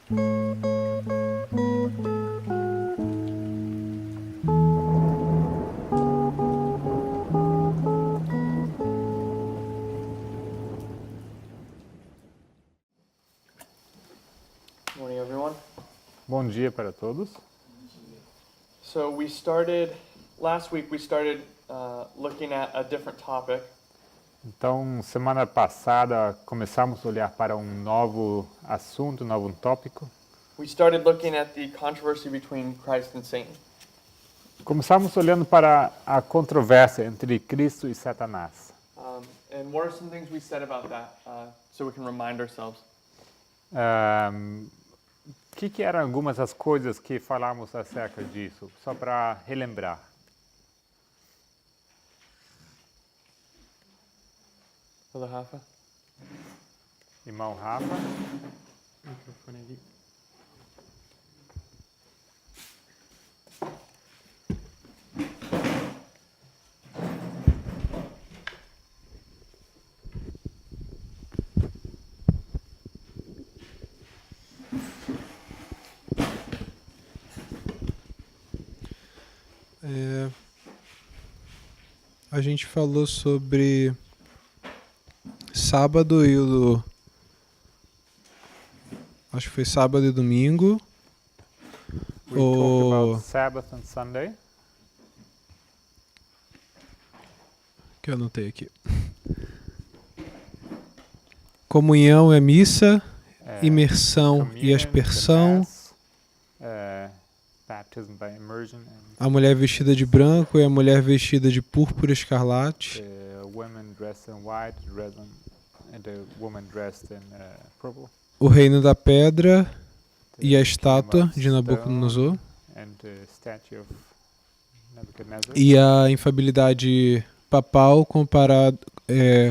Morning, everyone. Bom dia para todos. So last week we started looking at a different topic. Então, semana passada começamos a olhar para um novo assunto, um novo tópico. We started looking at the controversy between Christ and Satan. Começamos olhando para a controvérsia entre Cristo e Satanás. And what are some things we said about that so we can remind ourselves? O que eram algumas das coisas que falamos acerca disso, só para relembrar? Brother Rafa? Irmão Rafa, Microfone aqui. A gente falou sobre sábado e acho que foi sábado e domingo. we talked about Sabbath and Sunday. Que eu anotei aqui. Comunhão é missa, imersão e aspersão. Baptism by immersion and A mulher vestida de branco e a mulher vestida de púrpura escarlate. the women dressed in white, and the woman dressed in purple. O reino da pedra The e a kingdom estátua of de Nabucodonosor. stone and the statue of Nebuchadnezzar. E a infabilidade papal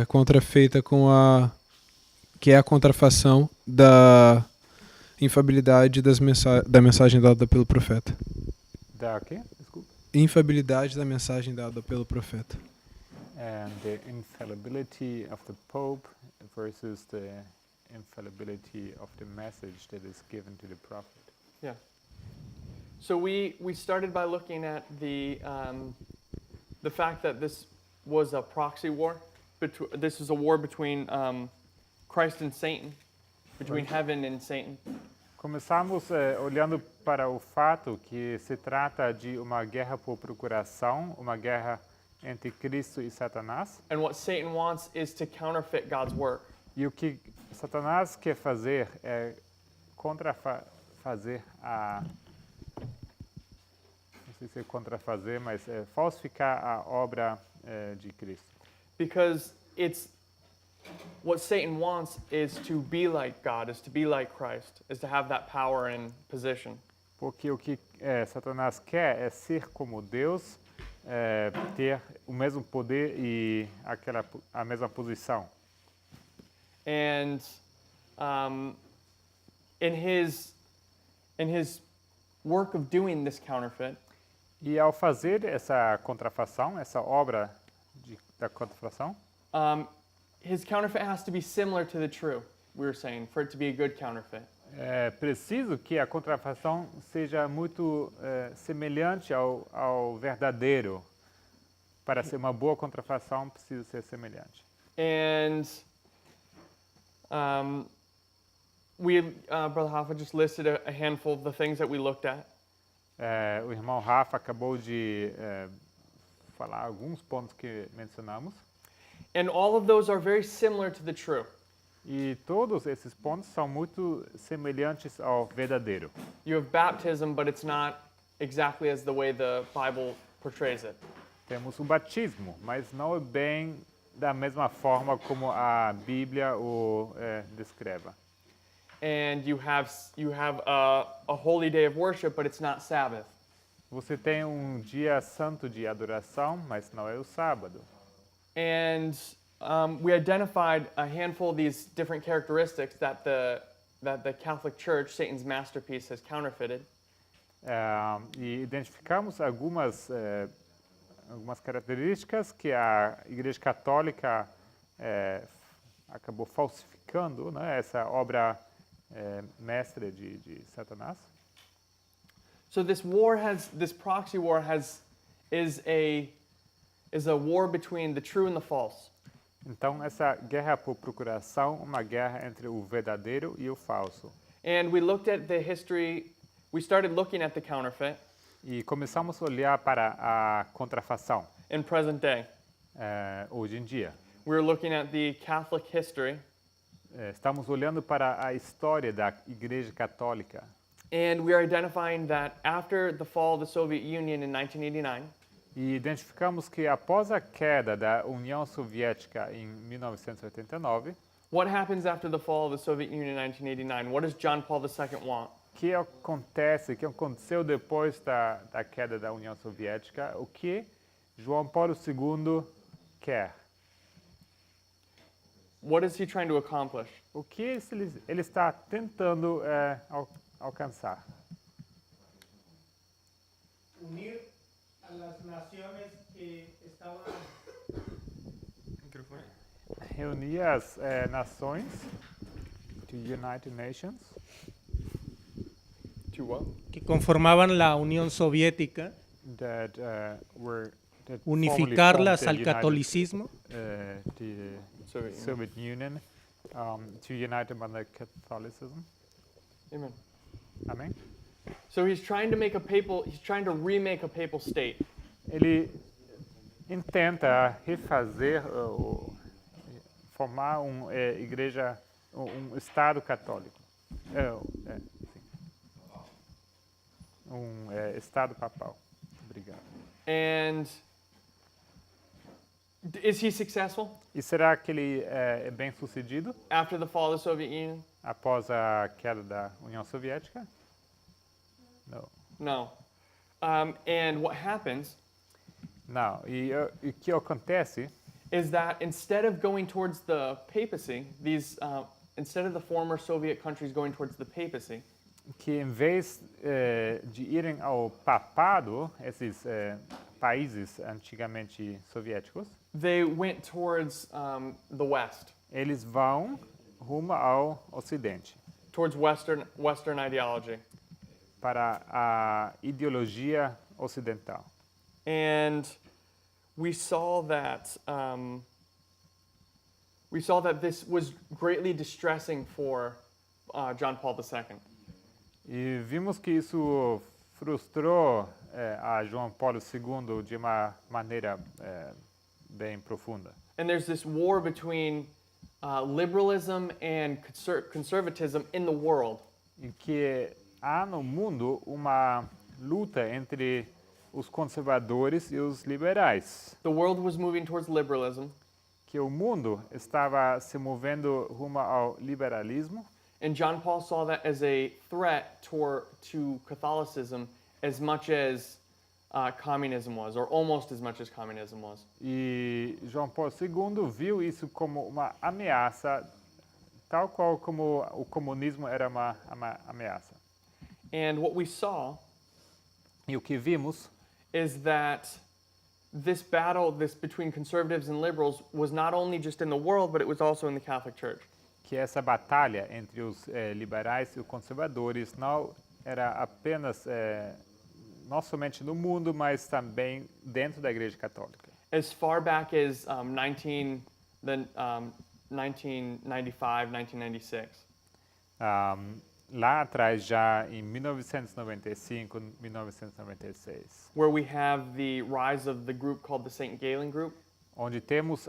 contrafeita com que é a contrafação da infabilidade da mensagem dada pelo profeta. Da quê? Desculpa. Infabilidade da mensagem dada pelo profeta. And the infallibility of the Pope versus the infallibility of the message that is given to the prophet. Yeah. So we started by looking at the fact that this was a proxy war. This is a war between Christ and Satan, between heaven and Satan. Começamos olhando para o fato que se trata de uma guerra por procuração, uma guerra entre Cristo e Satanás. And what Satan wants is to counterfeit God's work. E o que Satanás quer fazer é não sei se é contrafazer, mas é falsificar a obra de Cristo. Because what Satan wants is to be like God, is to be like Christ, is to have that power and position. Porque o que Satanás quer é ser como Deus, ter o mesmo poder e a mesma posição. And in his work of doing this counterfeit, E ao fazer essa contrafação, essa obra da contrafação, his counterfeit has to be similar to the true, we were saying, for it to be a good counterfeit. é preciso que a contrafação seja muito semelhante ao verdadeiro. Para ser uma boa contrafação, precisa ser semelhante. And Brother Rafa just listed a handful of the things that we looked at. O irmão Rafa acabou de falar alguns pontos que mencionamos. And all of those are very similar to the true. E todos esses pontos são muito semelhantes ao verdadeiro. You have baptism, but it's not exactly as the way the Bible portrays it. Temos o batismo, mas não é bem da mesma forma como a Bíblia o descreve. And you have a holy day of worship, but it's not Sabbath. Você tem um dia santo de adoração, mas não é o sábado. And we identified a handful of these different characteristics that the Catholic Church, Satan's masterpiece, has counterfeited. E identificamos algumas características que a Igreja Católica acabou falsificando, né, essa obra mestre de Satanás. So this proxy war is a war between the true and the false. Então, essa guerra por procuração, uma guerra entre o verdadeiro e o falso. And we looked at the history, we started looking at the counterfeit E começamos a olhar para a contrafação, in present day. hoje em dia. We were looking at the Catholic history, Estamos olhando para a história da Igreja Católica. and we are identifying that after the fall of the Soviet Union in 1989, E identificamos que após a queda da União Soviética em 1989, what happens after the fall of the Soviet Union in 1989? What does John Paul II want? o que aconteceu depois da queda da União Soviética, o que João Paulo II quer? What is he trying to accomplish? O que ele está tentando alcançar? Unir a las naciones que estaban Reunir as nações, to United Nations, To what? que conformaban la Unión Soviética, that formerly unificarlas formed al the United- catolicismo, the Soviet Union. Soviet Union, to unite them under Catholicism. Amen. Amém? So he's trying to remake a papal state. Ele intenta refazer, formar igreja, Estado católico. Sim. Estado papal. Obrigado. And is he successful E será que ele é bem sucedido after the fall of the Soviet Union? após a queda da União Soviética? Não. No. And what happens Não. E o que acontece is that instead of going towards the papacy, instead of the former Soviet countries going towards the papacy, que em vez de irem ao papado, esses países antigamente soviéticos, they went towards the West, eles vão rumo ao Ocidente, towards Western ideology. para a ideologia ocidental. And we saw that this was greatly distressing for John Paul II. E vimos que isso frustrou a João Paulo II de uma maneira bem profunda. And there's this war between liberalism and conservatism in the world. Em que há no mundo uma luta entre os conservadores e os liberais. The world was moving towards liberalism, Que o mundo estava se movendo rumo ao liberalismo. and John Paul saw that as a threat to Catholicism as much as communism was, or almost as much as communism was. E João Paulo II viu isso como uma ameaça, tal qual como o comunismo era uma ameaça. And what we saw E o que vimos is that this battle, between conservatives and liberals, was not only just in the world, but it was also in the Catholic Church. que essa batalha entre os liberais e os conservadores não era apenas, não somente no mundo, mas também dentro da Igreja Católica. As far back as 1995, 1996. Lá atrás, já em 1995, 1996, Where we have the rise of the group called the St. Galen Group, onde temos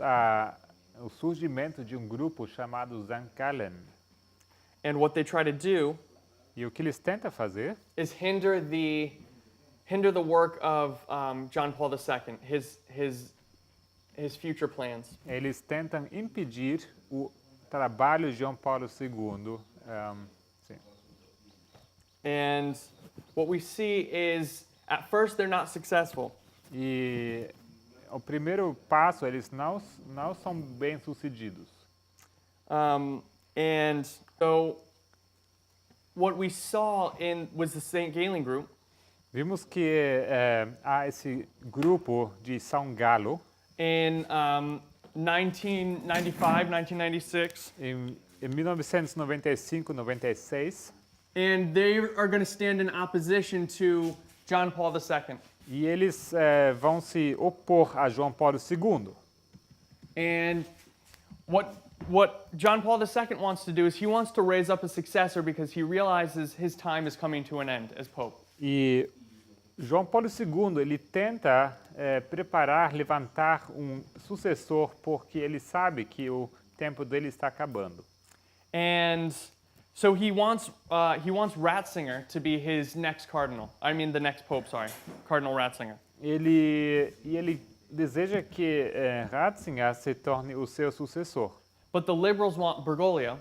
o surgimento de um grupo chamado Zankalen. and what they try to do E o que eles tentam fazer is hinder the work of John Paul II, his future plans. eles tentam impedir o trabalho de João Paulo II. Sim. And what we see is, at first, they're not successful. E o primeiro passo, eles não são bem sucedidos. And so what we saw was the St. Galen Group, Vimos que há esse grupo de São Galo in 1995, 1996. em em 1995, 96, and they are going to stand in opposition to John Paul II. e eles vão se opor a João Paulo II. And what John Paul II wants to do is he wants to raise up a successor because he realizes his time is coming to an end as Pope. E João Paulo II, ele tenta preparar, levantar um sucessor porque ele sabe que o tempo dele está acabando. And so he wants Ratzinger to be his next cardinal. I mean the next Pope, sorry, Cardinal Ratzinger. Ele deseja que Ratzinger se torne o seu sucessor. But the liberals want Bergoglio,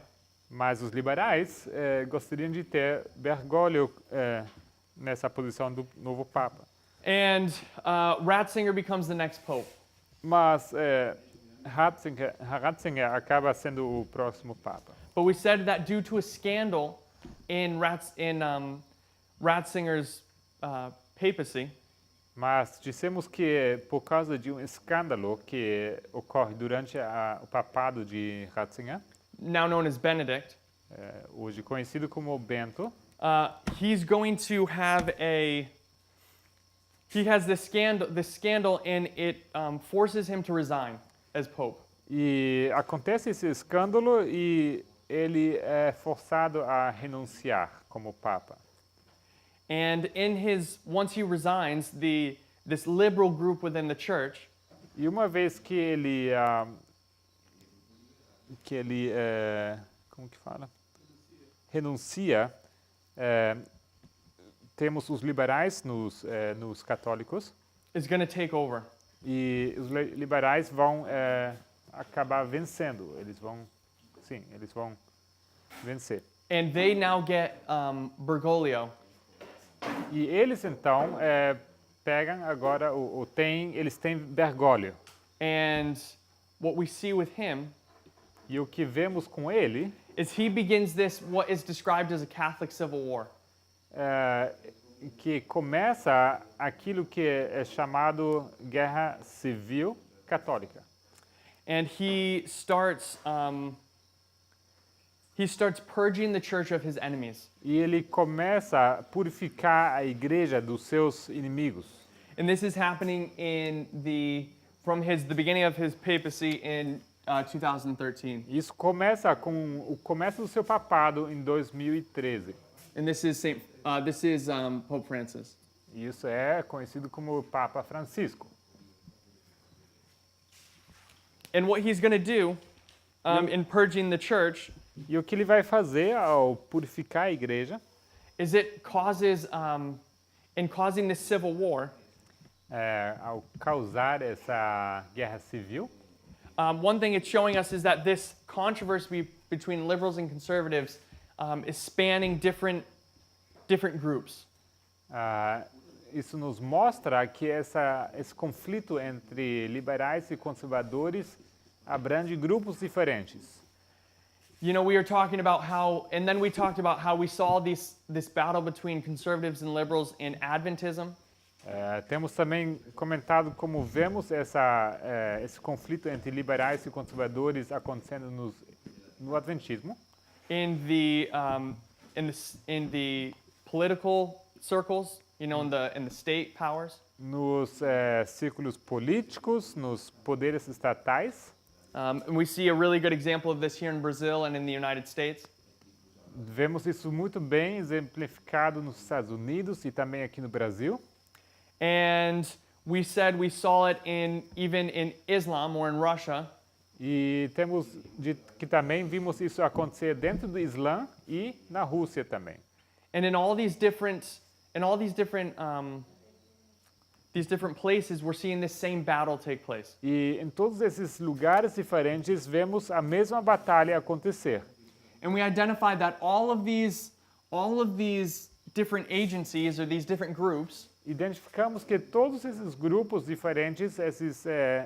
Mas os liberais gostariam de ter Bergoglio nessa posição do novo Papa. and Ratzinger becomes the next Pope. Mas Ratzinger acaba sendo o próximo Papa. But we said that due to a scandal in Ratzinger's papacy, Mas dissemos que por causa de um escândalo que ocorre durante o papado de Ratzinger, now known as Benedict, hoje conhecido como Bento, he's going to have he has this scandal, and it forces him to resign as Pope. e acontece esse escândalo e ele é forçado a renunciar como Papa. And once he resigns, this liberal group within the church E uma vez que ele como que fala? Renuncia, temos os liberais nos católicos is going to take over. e os liberais vão acabar vencendo. Eles vão vencer. And they now get Bergoglio. E eles então pegam agora eles têm Bergoglio. And what we see with him E o que vemos com ele is he begins what is described as a Catholic civil war. que começa aquilo que é chamado guerra civil católica. And he starts purging the church of his enemies. E ele começa a purificar a igreja dos seus inimigos. And this is happening from the beginning of his papacy in 2013. Isso começa com o começo do seu papado em 2013. And this is Pope Francis. Isso é conhecido como Papa Francisco. And what he's going to do in purging the church E o que ele vai fazer ao purificar a igreja is it causes, in causing this civil war, ao causar essa guerra civil, one thing it's showing us is that this controversy between liberals and conservatives is spanning different groups. isso nos mostra que esse conflito entre liberais e conservadores abrange grupos diferentes. You know, we were talking about and then we talked about how we saw this battle between conservatives and liberals in Adventism. Temos também comentado como vemos esse conflito entre liberais e conservadores acontecendo no Adventismo, In the political circles, you know, in the state powers. nos círculos políticos, nos poderes estatais. And we see a really good example of this here in Brazil and in the United States. Vemos isso muito bem exemplificado nos Estados Unidos e também aqui no Brasil. And we said we saw it even in Islam or in Russia. E temos que também vimos isso acontecer dentro do Islã e na Rússia também. And in all these different places, we're seeing this same battle take place. E em todos esses lugares diferentes vemos a mesma batalha acontecer. And we identified that all of these different agencies or these different groups Identificamos que todos esses grupos diferentes, esses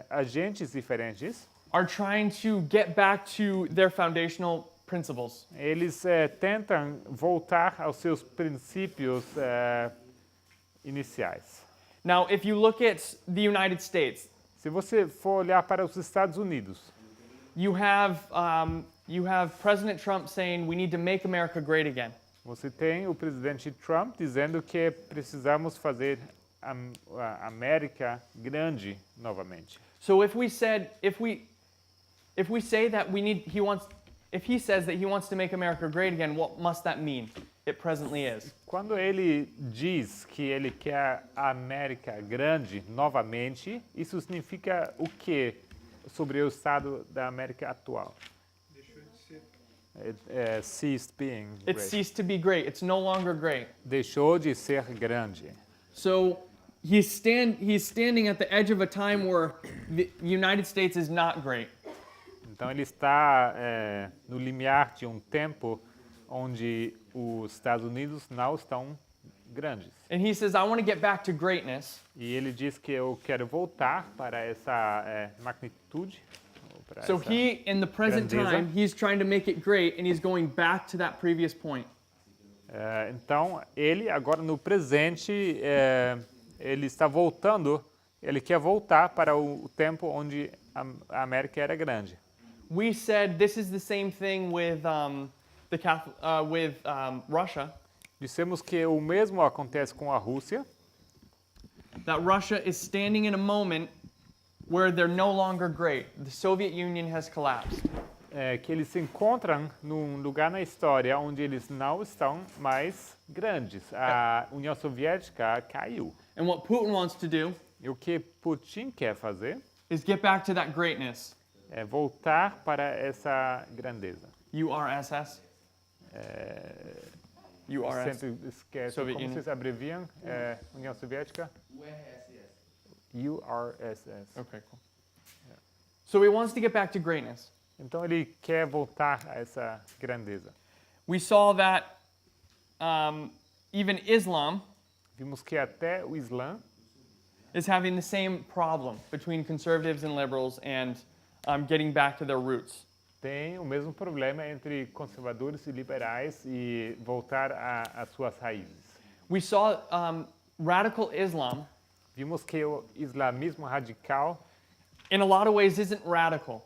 agentes diferentes, are trying to get back to their foundational principles. eles tentam voltar aos seus princípios iniciais. Now, if you look at the United States, Se você for olhar para os Estados Unidos, you have President Trump saying we need to make America great again. Você tem o presidente Trump dizendo que precisamos fazer a América grande novamente. So if we say that if he says that he wants to make America great again, what must that mean? It presently is. Quando ele diz que ele quer a América grande novamente, isso significa o que sobre o estado da América atual? Ceased being It great. ceased to be great. It's no longer great. Deixou de ser grande. So he's standing at the edge of a time where the United States is not great. Então ele está no limiar de um tempo onde os Estados Unidos não estão grandes. And he says, I want to get back to greatness. E ele diz que eu quero voltar para essa magnitude. ou para So essa- he, in the present grandeza. time, he's trying to make it great, and he's going back to that previous point. Então ele agora no presente ele está voltando. Ele quer voltar para o tempo onde a América era grande. We said this is the same thing with Russia. Dissemos que o mesmo acontece com a Rússia. That Russia is standing in a moment where they're no longer great. The Soviet Union has collapsed. Que eles se encontram num lugar na história onde eles não estão mais grandes. A União Soviética caiu. And what Putin wants to do E o que Putin quer fazer is get back to that greatness. é voltar para essa grandeza. URSS. URSS. Sempre esquece Soviet como Union. vocês abreviam União Soviética? URSS. Okay, cool. So he wants to get back to greatness. Então ele quer voltar a essa grandeza. We saw that even Islam Vimos que até o Islã is having the same problem between conservatives and liberals and getting back to their roots. tem o mesmo problema entre conservadores e liberais e voltar às suas raízes. We saw radical Islam, Vimos que o islamismo radical, in a lot of ways, isn't radical.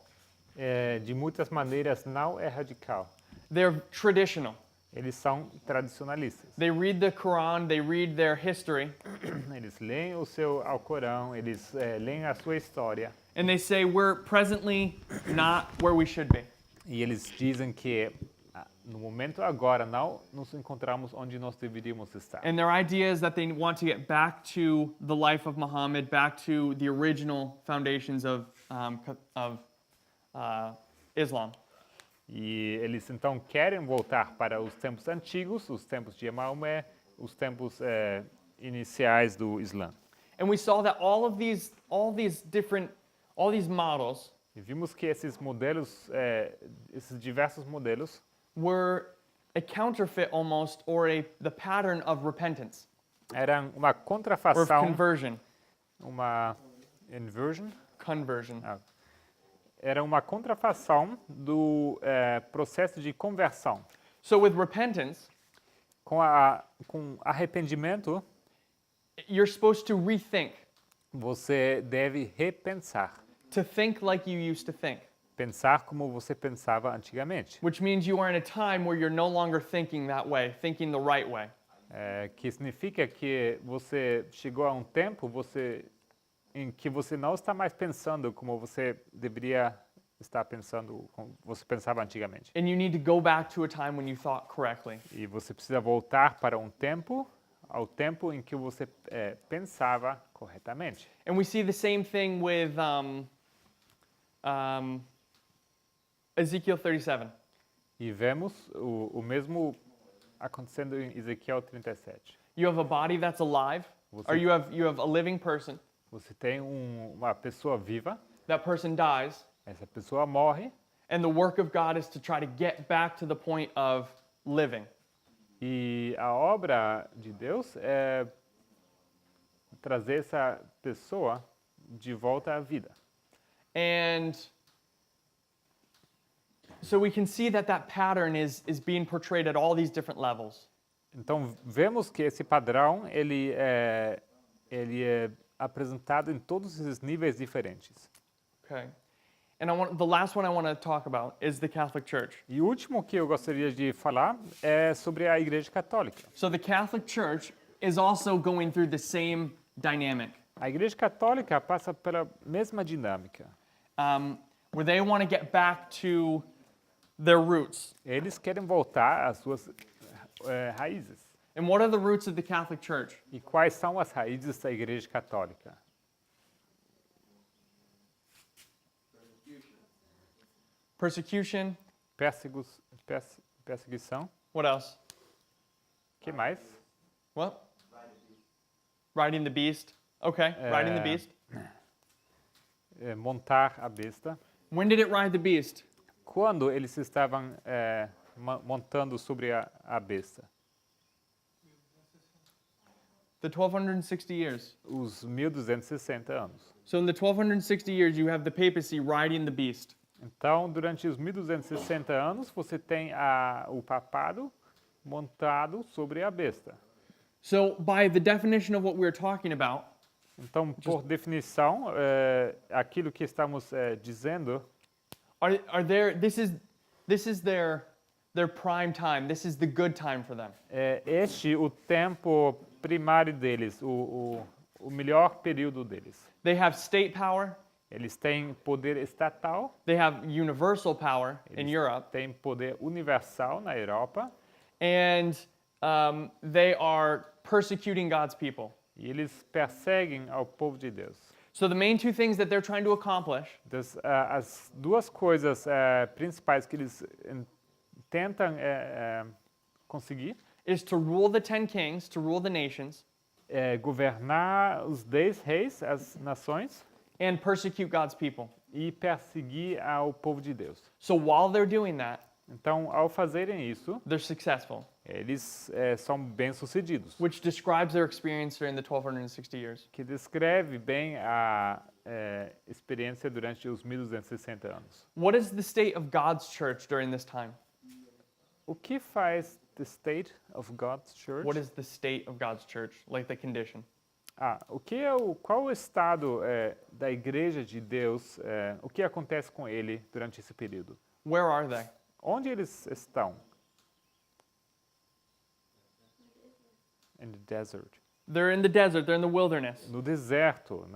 de muitas maneiras, não é radical. They're traditional. Eles são tradicionalistas. They read the Quran, they read their history, Eles leem o seu Alcorão, eles leem a sua história and they say we're presently not where we should be. e eles dizem que no momento agora não nos encontramos onde nós deveríamos estar. And their idea is that they want to get back to the life of Muhammad, back to the original foundations of Islam. E eles então querem voltar para os tempos antigos, os tempos de Maomé, os tempos iniciais do Islã. And we saw that all these models E vimos que esses modelos, esses diversos modelos, were a counterfeit almost, or the pattern of repentance eram uma or of contrafação, conversion. uma inversion, Conversion. era uma contrafação do processo de conversão. So with repentance, Com arrependimento, you're supposed to rethink, você deve repensar, to think like you used to think, pensar como você pensava antigamente, which means you are in a time where you're no longer thinking that way, thinking the right way. que significa que você chegou a um tempo em que você não está mais pensando como você deveria estar pensando, como você pensava antigamente. And you need to go back to a time when you thought correctly. E você precisa voltar para ao tempo em que você pensava corretamente. And we see the same thing with Ezekiel 37. E vemos o mesmo acontecendo em Ezequiel 37. You have a body that's alive, or you have a living person. Você tem uma pessoa viva, That person dies, essa pessoa morre, and the work of God is to try to get back to the point of living. e a obra de Deus é trazer essa pessoa de volta à vida. And so we can see that pattern is being portrayed at all these different levels. Então vemos que esse padrão ele é apresentado em todos esses níveis diferentes. Okay. And the last one I want to talk about is the Catholic Church. E o último que eu gostaria de falar é sobre a Igreja Católica. So the Catholic Church is also going through the same dynamic, A Igreja Católica passa pela mesma dinâmica. where they want to get back to their roots. Eles querem voltar às suas raízes. And what are the roots of the Catholic Church? E quais são as raízes da Igreja Católica? Persecution. Perseguição. What else? Que mais? What? Riding the beast. Okay, riding the beast. Montar a besta. When did it ride the beast? Quando eles estavam montando sobre a besta? The 1260 years. Os 1260 anos. So in the 1260 years, you have the papacy riding the beast. Então, durante os 1260 anos, você tem o papado montado sobre a besta. So by the definition of what we're talking about, Então, por definição, aquilo que estamos dizendo, this is their prime time. This is the good time for them. o tempo primário deles, o melhor período deles. They have state power. Eles têm poder estatal, They have universal power in Europe, têm poder universal na Europa, and they are persecuting God's people. e eles perseguem ao povo de Deus. So the main two things that they're trying to accomplish As duas coisas principais que eles tentam conseguir is to rule the 10 kings, to rule the nations, governar os 10 reis, as nações, and persecute God's people. e perseguir ao povo de Deus. So while they're doing that, Então, ao fazerem isso, they're successful, eles são bem-sucedidos, which describes their experience during the 1260 years. que descreve bem a experiência durante os 1260 anos. What is the state of God's church during this time? O que faz the state of God's church? What is the state of God's church? Like the condition. Qual o estado da Igreja de Deus? O que acontece com ele durante esse período? Where are they? Onde eles estão? In the desert. They're in the desert, they're in the wilderness. No deserto,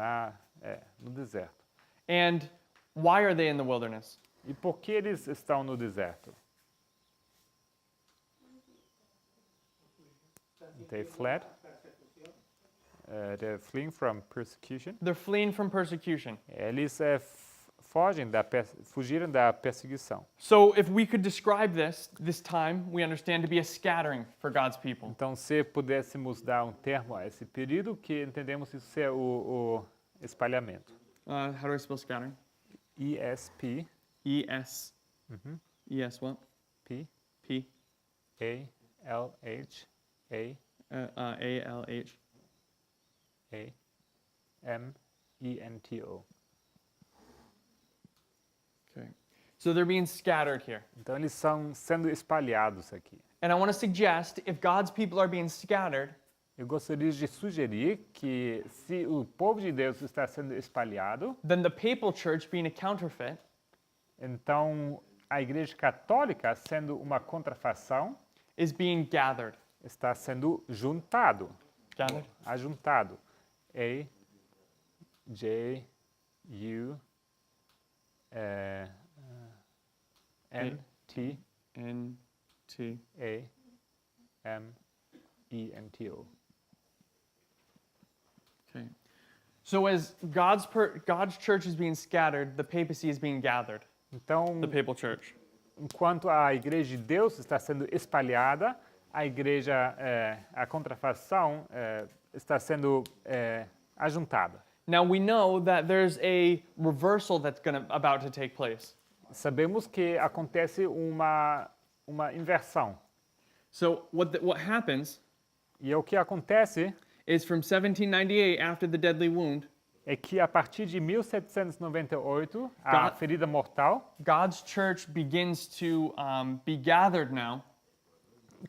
no deserto. And why are they in the wilderness? E por que eles estão no deserto? They fled. They're fleeing from persecution. They're fleeing from persecution. Eles fugiram da perseguição. So if we could describe this time, we understand to be a scattering for God's people. Então, se pudéssemos dar um termo a esse período, que entendemos isso ser o espalhamento. How do I spell scattering? ESP. E-S. E-S what? P. P. A-L-H. A-L-H. A-M-E-N-T-O. Okay. So they're being scattered here. Então, eles são sendo espalhados aqui. And I want to suggest if God's people are being scattered, Eu gostaria de sugerir que, se o povo de Deus está sendo espalhado, then the papal church being a counterfeit então a Igreja Católica, sendo uma contrafação, is being gathered. está sendo juntado. Gathered? Ajuntado. A-J-U-N-T. N-T. A-M-E-N-T-O. Okay. So as God's church is being scattered, the papacy is being gathered. Então, The papal church. enquanto a Igreja de Deus está sendo espalhada, a Igreja, a contrafação, está sendo ajuntada. Now we know that there's a reversal that's about to take place. Sabemos que acontece uma inversão. So what happens E o que acontece is from 1798, after the deadly wound, é que a partir de 1798, a ferida mortal, God's church begins to be gathered now,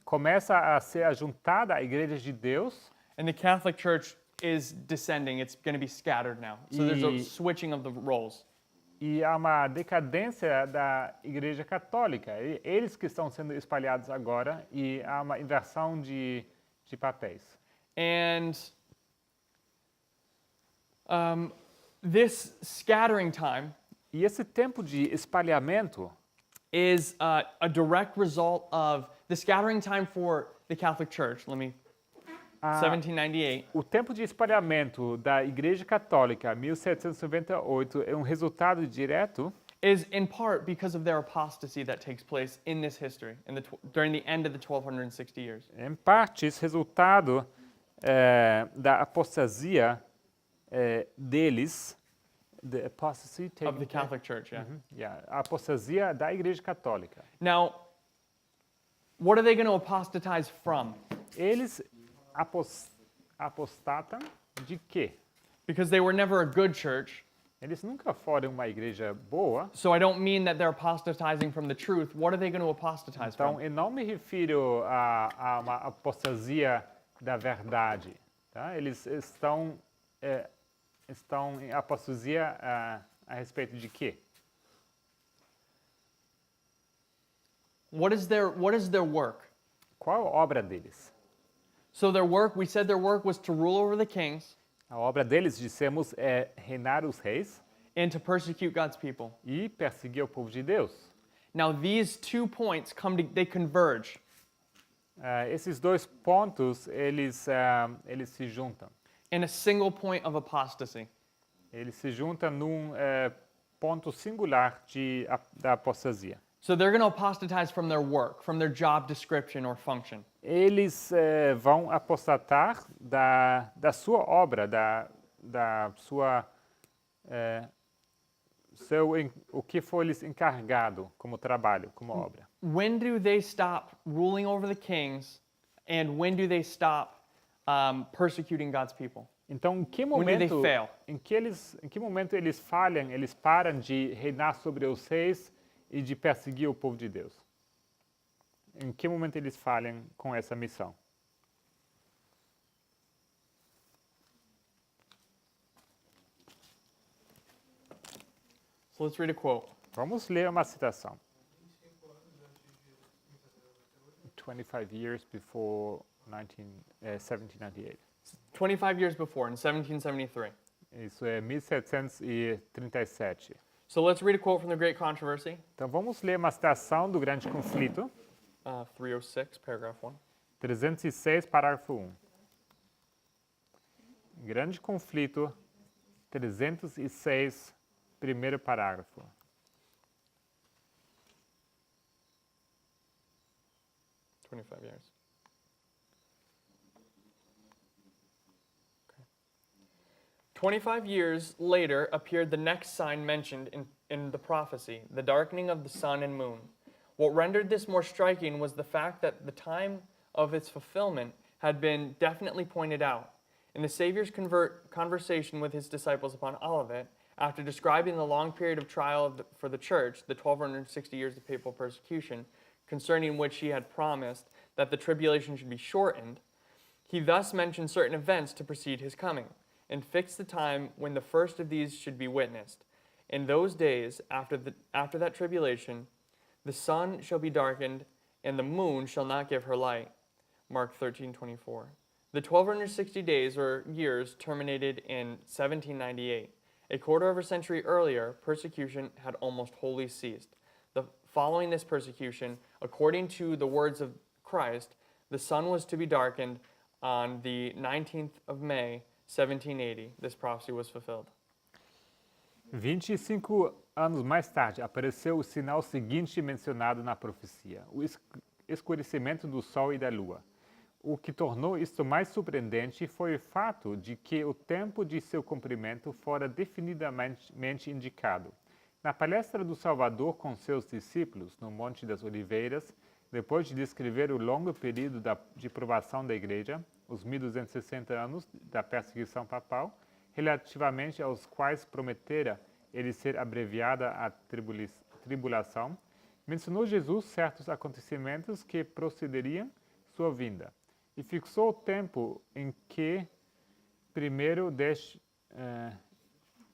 começa a ser ajuntada à Igreja de Deus, and the Catholic Church is descending. It's going to be scattered now. So there's a switching of the roles. E há uma decadência da Igreja Católica. Eles que estão sendo espalhados agora e há uma inversão de papéis. And this scattering time E esse tempo de espalhamento is a direct result of the scattering time for the Catholic Church. 1798. O tempo de espalhamento da Igreja Católica, 1798, é um resultado direto Is in part because of their apostasy that takes place in this history during the end of the 1260 years. em partes, resultado da apostasia deles, the apostasy Of the Catholic Church, yeah. Yeah, a apostasia da Igreja Católica. Now, what are they going to apostatize from? Eles apostatam de quê? Because they were never a good church. Eles nunca foram uma igreja boa, So I don't mean that they're apostatizing from the truth. What are they going to apostatize então from? eu não me refiro a uma apostasia da verdade. Tá? Eles estão em apostasia a respeito de quê? What is their work? Qual a obra deles? So their work, we said their work was to rule over the kings A obra deles, dissemos, é reinar os reis and to persecute God's people. e perseguir o povo de Deus. Now these 2 points they converge. Esses dois pontos, eles se juntam. In a single point of apostasy. Eles se juntam num ponto singular da apostasia. So they're going to apostatize from their work, from their job description or function. Eles vão apostatar da sua obra, da sua o que foi lhes encarregado como trabalho, como obra. When do they stop ruling over the kings, and when do they stop persecuting God's people? Então, em que When do they momento, fail? em que momento eles falham, eles param de reinar sobre os reis e de perseguir o povo de Deus? Em que momento eles falham com essa missão? So let's read a quote. Vamos ler uma citação. 25 years before 1798. 25 years before, in 1773. Isso é 1737. So let's read a quote from the Great Controversy, Então vamos ler uma citação do Grande Conflito, 306, paragraph 1. 306, parágrafo 1. Grande Conflito, 306, primeiro parágrafo. $25 years. Okay. 25 years later appeared the next sign mentioned in the prophecy, the darkening of the sun and moon. What rendered this more striking was the fact that the time of its fulfillment had been definitely pointed out. In the Savior's conversation with his disciples upon Olivet, after describing the long period of trial for the church, the 1260 years of papal persecution, concerning which he had promised that the tribulation should be shortened, he thus mentioned certain events to precede his coming, and fixed the time when the first of these should be witnessed. In those days, after that tribulation, the sun shall be darkened, and the moon shall not give her light. Mark 13:24. The 1260 days or years terminated in 1798. A quarter of a century earlier, persecution had almost wholly ceased. Following this persecution, according to the words of Christ, the sun was to be darkened on the 19th of May, 1780. This prophecy was fulfilled. 25 anos mais tarde, apareceu o sinal seguinte mencionado na profecia, o escurecimento do sol e da lua. O que tornou isto mais surpreendente foi o fato de que o tempo de seu cumprimento fora definidamente indicado. Na palestra do Salvador com seus discípulos, no Monte das Oliveiras, depois de descrever o longo período de provação da Igreja, os 1260 anos da perseguição papal, relativamente aos quais prometera ele ser abreviada a tribulação, mencionou Jesus certos acontecimentos que procederiam sua vinda, e fixou o tempo em que primeiro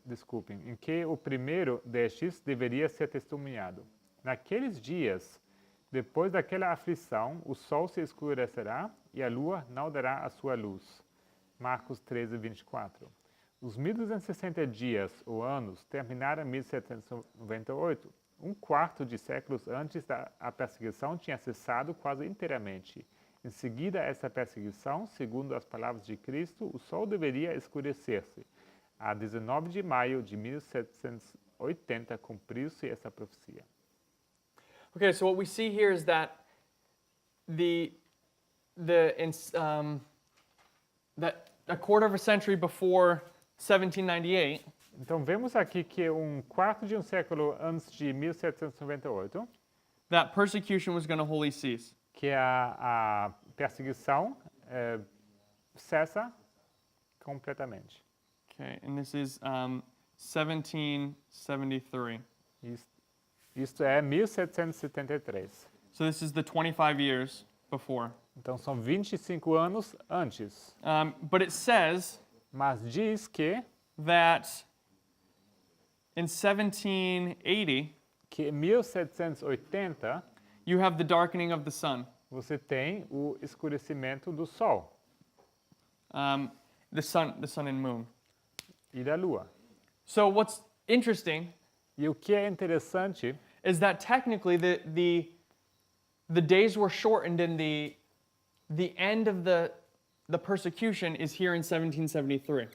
desculpem, em que o primeiro destes deveria ser testemunhado. Naqueles dias, depois daquela aflição, o sol se escurecerá e a lua não dará a sua luz. Marcos 13, 24. Os 1260 dias ou anos terminaram em 1798. Um quarto de séculos antes a perseguição tinha cessado quase inteiramente. Em seguida a essa perseguição, segundo as palavras de Cristo, o sol deveria escurecer-se. A 19 de maio de 1780 cumpriu-se essa profecia. Okay, so what we see here is that that a quarter of a century before 1798, Então vemos aqui que um quarto de um século antes de 1798, that persecution was going to wholly cease. que a perseguição cessa completamente. Okay, and this is 1773. Isto é 1773. So this is the 25 years before. Então são 25 anos antes. But it says Mas diz que that in 1780, em 1780 you have the darkening of the sun. você tem o escurecimento do sol The sun and moon. e da lua. So what's interesting E o que é interessante is that technically the days were shortened and the end of the persecution is here in 1773.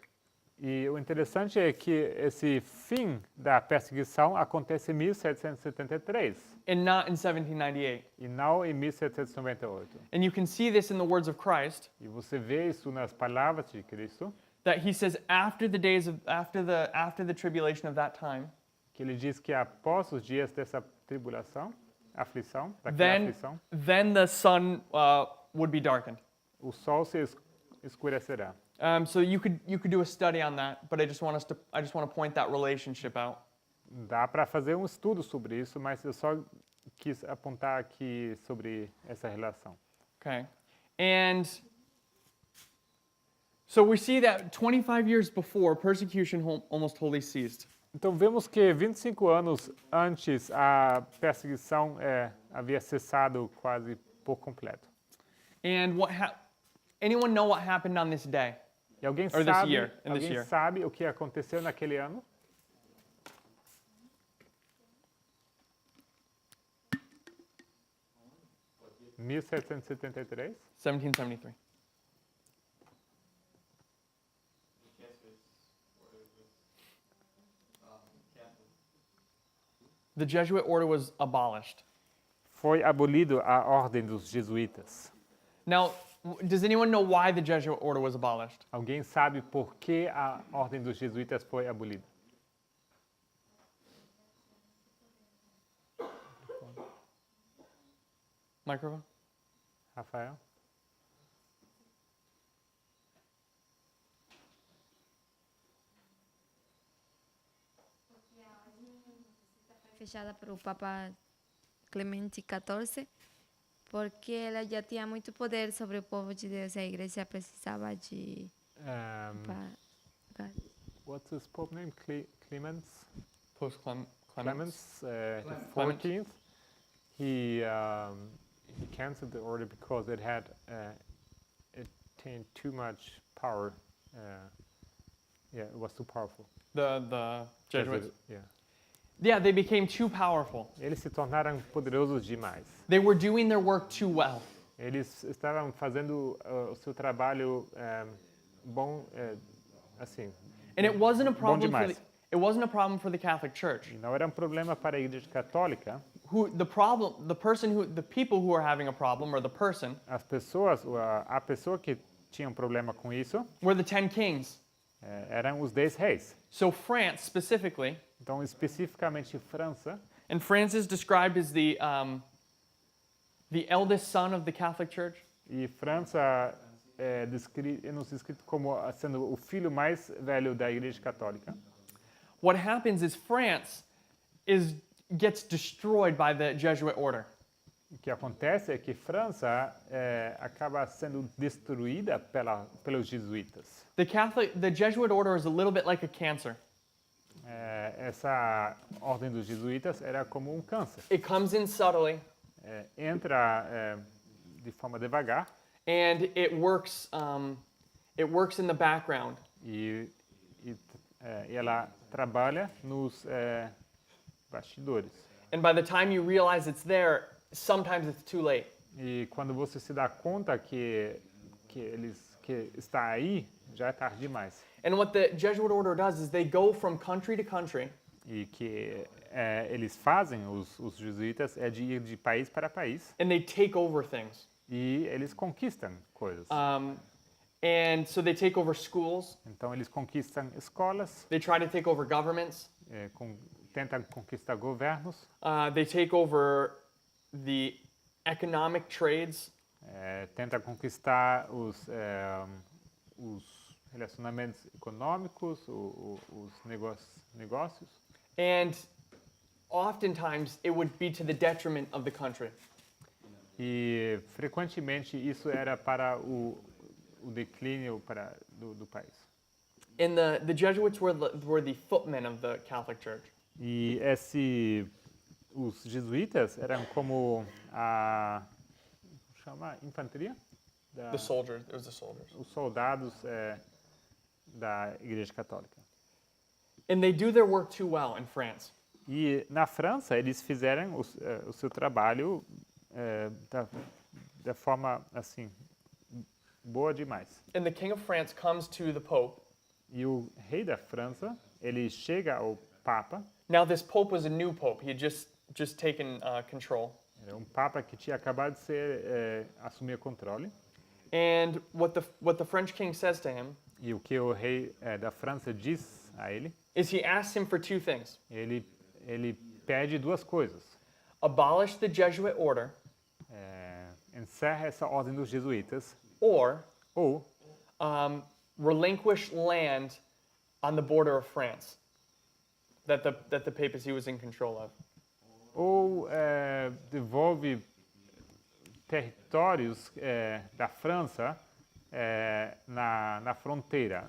E o interessante é que esse fim da perseguição acontece em 1773 And not in 1798. e não em 1798. And you can see this in the words of Christ, E você vê isso nas palavras de Cristo, that he says after the tribulation of that time, que ele diz que após os dias dessa tribulação, aflição, daquela aflição, then the sun would be darkened. o sol se escurecerá. So you could do a study on that, but I just want to point that relationship out. Dá para fazer um estudo sobre isso, mas eu só quis apontar aqui sobre essa relação. Okay, and so we see that 25 years before, persecution almost wholly ceased. Então vemos que 25 anos antes a perseguição havia cessado quase por completo. And anyone know what happened on this day? E alguém Or this sabe, year, in this alguém year. sabe o que aconteceu naquele ano? Em 1773? 1773. The Jesuit order was abolished. Foi abolido a ordem dos jesuítas. Now, does anyone know why the Jesuit order was abolished? Alguém sabe por que a ordem dos jesuítas foi abolida? Microphone? Rafael? Fechada por o Papa Clemente XIV, porque ela já tinha muito poder sobre o povo de Deus. A igreja precisava de... What's his Pope name? Clemens? Post Clemens. Clemens, the 14th. He canceled the order because it attained too much power. It was too powerful. The Jesuits. Yeah. Yeah, they became too powerful. Eles se tornaram poderosos demais. They were doing their work too well. Eles estavam fazendo o seu trabalho bom, assim. And it wasn't a Bom problem demais. it wasn't a problem for the Catholic Church. E não era um problema para a Igreja Católica. The people who are having a problem, or the person, As pessoas, a pessoa que tinha um problema com isso, were the 10 kings. eram os 10 reis. So France specifically, Então, especificamente França, and France is described as the eldest son of the Catholic Church. e França é nos escrito como sendo o filho mais velho da Igreja Católica. What happens is France gets destroyed by the Jesuit order. O que acontece é que França acaba sendo destruída pelos jesuítas. The Jesuit order is a little bit like a cancer. Essa ordem dos jesuítas era como um câncer. It comes in subtly, Entra de forma devagar and it works in the background. e ela trabalha nos bastidores. And by the time you realize it's there, sometimes it's too late. E quando você se dá conta que está aí, já é tarde demais. And what the Jesuit order does is they go from country to country, E que eles fazem, os jesuítas, é de ir de país para país and they take over things. e eles conquistam coisas. And so they take over schools, Então eles conquistam escolas, they try to take over governments, tentam conquistar governos, they take over the economic trades, tentam conquistar os relacionamentos econômicos, os negócios. and oftentimes it would be to the detriment of the country. E frequentemente isso era para o declínio do país. And the Jesuits were the footmen of the Catholic Church. E os jesuítas eram como chama infantaria, The soldiers, it was the soldiers. os soldados da Igreja Católica. And they do their work too well in France. E na França eles fizeram o seu trabalho da forma assim boa demais. And the King of France comes to the Pope. E o rei da França ele chega ao Papa. Now this Pope was a new Pope. He had just taken control. Era Papa que tinha acabado de assumir o controle. And what the French king says to him E o que o rei da França diz a ele, is he asks him for two things: ele pede duas coisas. abolish the Jesuit order, Encerra essa ordem dos jesuítas or ou relinquish land on the border of France that the papacy was in control of. Devolve territórios da França na fronteira,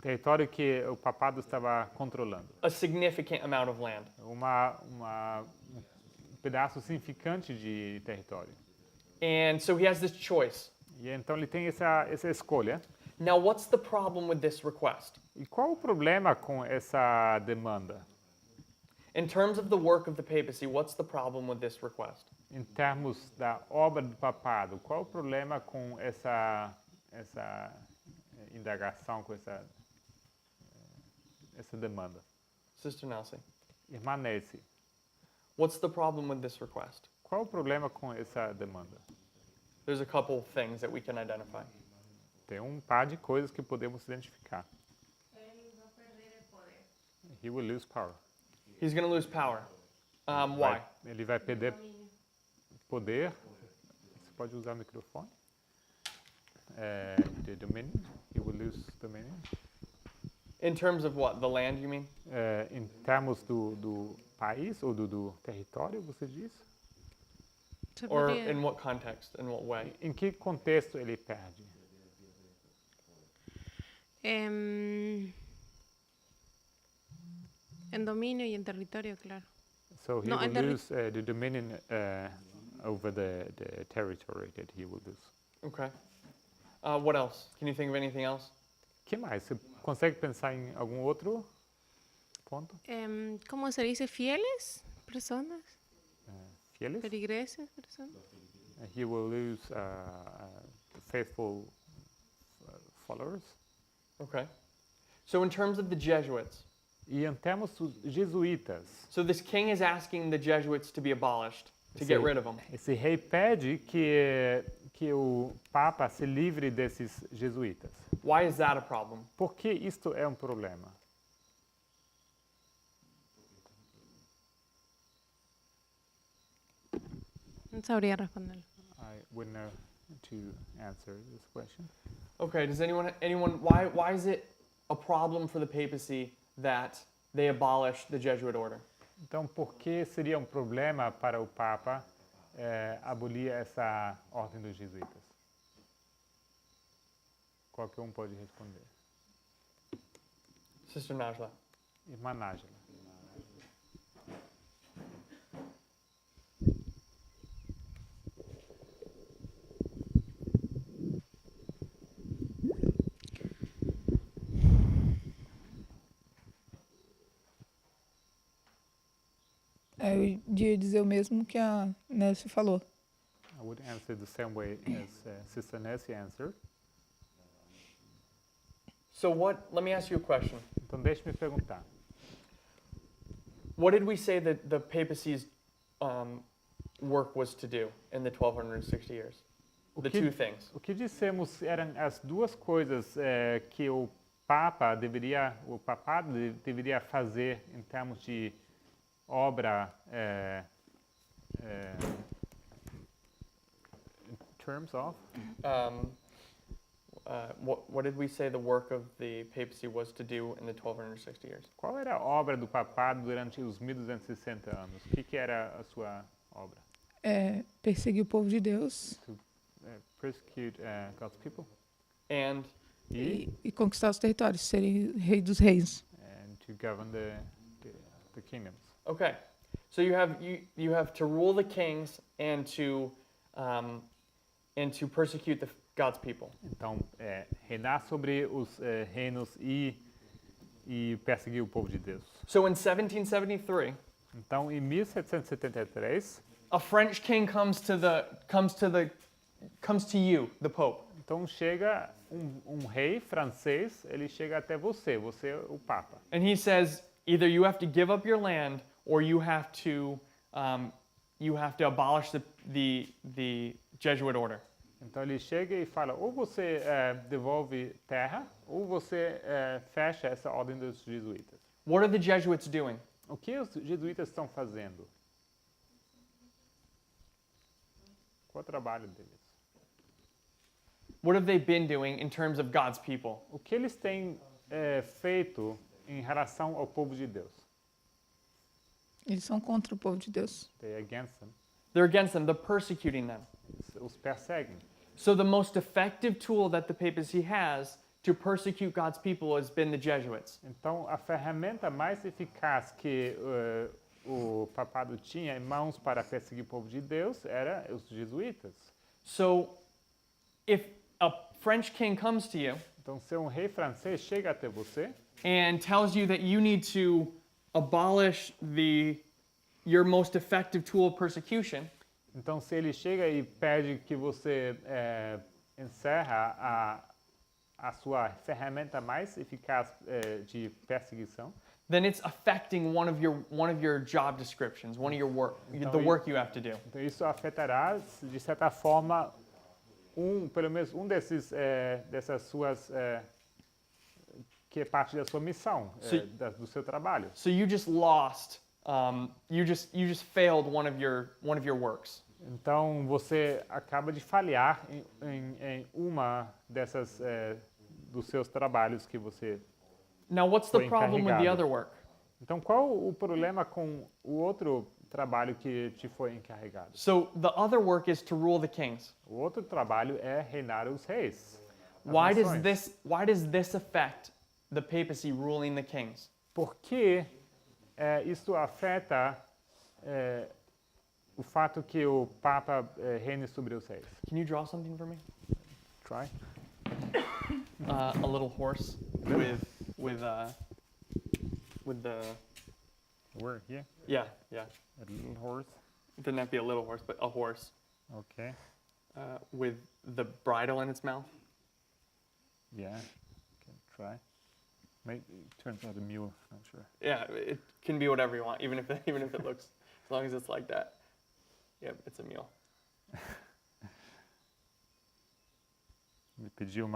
território que o papado estava controlando. A significant amount of land. Um pedaço significante de território. And so he has this choice. E então ele tem essa escolha. Now, what's the problem with this request? E qual o problema com essa demanda? In terms of the work of the papacy, what's the problem with this request? Em termos da obra do papado, qual o problema com essa indagação, com essa demanda? Sister Nelsie, Irmã Nancy, what's the problem with this request? qual o problema com essa demanda? There's a couple things that we can identify. Tem par de coisas que podemos identificar. He will lose power. He's going to lose power. Why? Ele vai perder poder. Você pode usar o microfone. The dominion. He will lose dominion. In terms of what? The land, you mean? Em termos do país ou do território, você diz? Or in what context? In what way? Em que contexto ele perde? En dominio y en territorio, claro. So he No, will lose the dominion over the territory that he will lose. Okay. What else? Can you think of anything else? Que mais? Você consegue pensar em algum outro ponto? ¿Cómo se dice? ¿Fieles? ¿Personas? Fieles? ¿Feligreses? ¿Personas? He will lose faithful followers. Okay. So in terms of the Jesuits, E em termos dos jesuítas, so this king is asking the Jesuits to be abolished, to get rid of them. esse rei pede que o Papa se livre desses jesuítas. Why is that a problem? Por que isto é um problema? No sabría responder. I wouldn't know to answer this question. Okay, does anyone why is it a problem for the papacy that they abolish the Jesuit order? Então, por que seria um problema para o Papa abolir essa ordem dos jesuítas? Qualquer um pode responder. Sister Najla. Irmã Nájila. Eu ia dizer o mesmo que a Nancy falou. I would answer the same way as Sister Nancy answered. So let me ask you a question. Então deixe-me perguntar. What did we say that the papacy's work was to do in the 1260 years? The que- two things. O que dissemos eram as duas coisas que o papado deveria fazer em termos de obra, in terms of, What did we say the work of the papacy was to do in the 1260 years? qual era a obra do papado durante os 1260 anos? O que era a sua obra? Perseguir o povo de Deus Persecute God's people And e conquistar os territórios, serem rei dos reis. and to govern the kingdoms. okay, so you have to rule the kings and to persecute God's people. Então, reinar sobre os reinos e perseguir o povo de Deus. So in 1773, Então, em 1773, a French king comes to you, the Pope, então chega um rei francês, ele chega até você é o Papa. and he says either you have to give up your land or you have to abolish the Jesuit order. Então ele chega e fala, ou você devolve terra, ou você fecha essa ordem dos jesuítas. What are the Jesuits doing? O que os jesuítas estão fazendo? Qual é o trabalho deles? What have they been doing in terms of God's people? O que eles têm feito em relação ao povo de Deus? Eles são contra o povo de Deus. They're against them. They're against them. They're persecuting them. Eles os perseguem. So the most effective tool that the papacy has to persecute God's people has been the Jesuits. Então, a ferramenta mais eficaz que o papado tinha em mãos para perseguir o povo de Deus era os jesuítas. So if a French king comes to you Então, se um rei francês chega até você and tells you that you need to abolish your most effective tool of persecution, então, se ele chega e pede que você encerra a sua ferramenta mais eficaz de perseguição, then it's affecting one of your job descriptions, one of your work, the work you have to do. então isso afetará, de certa forma, pelo menos um dessas suas, que é parte da sua missão, do seu trabalho. So you just lost. You just failed one of your works. Então, você acaba de falhar em uma dessas dos seus trabalhos que você... Now, what's the Foi problem with the encarregado. other work? Então, qual o problema com o outro trabalho que te foi encarregado? So the other work is to rule the kings. O outro trabalho é reinar os reis. as Why nações. does this affect the papacy ruling the kings? Por que isso afeta o fato que o Papa reine sobre os reis? Can you draw something for me? Try. A little horse with the We're here. yeah. A little horse. It doesn't have to be a little horse, but a horse Okay. with the bridle in its mouth. Yeah. Can try. Maybe it turns out a mule. Not sure. Yeah, it can be whatever you want, even if it looks, as long as it's like that. Yep, it's a mule. Me pediu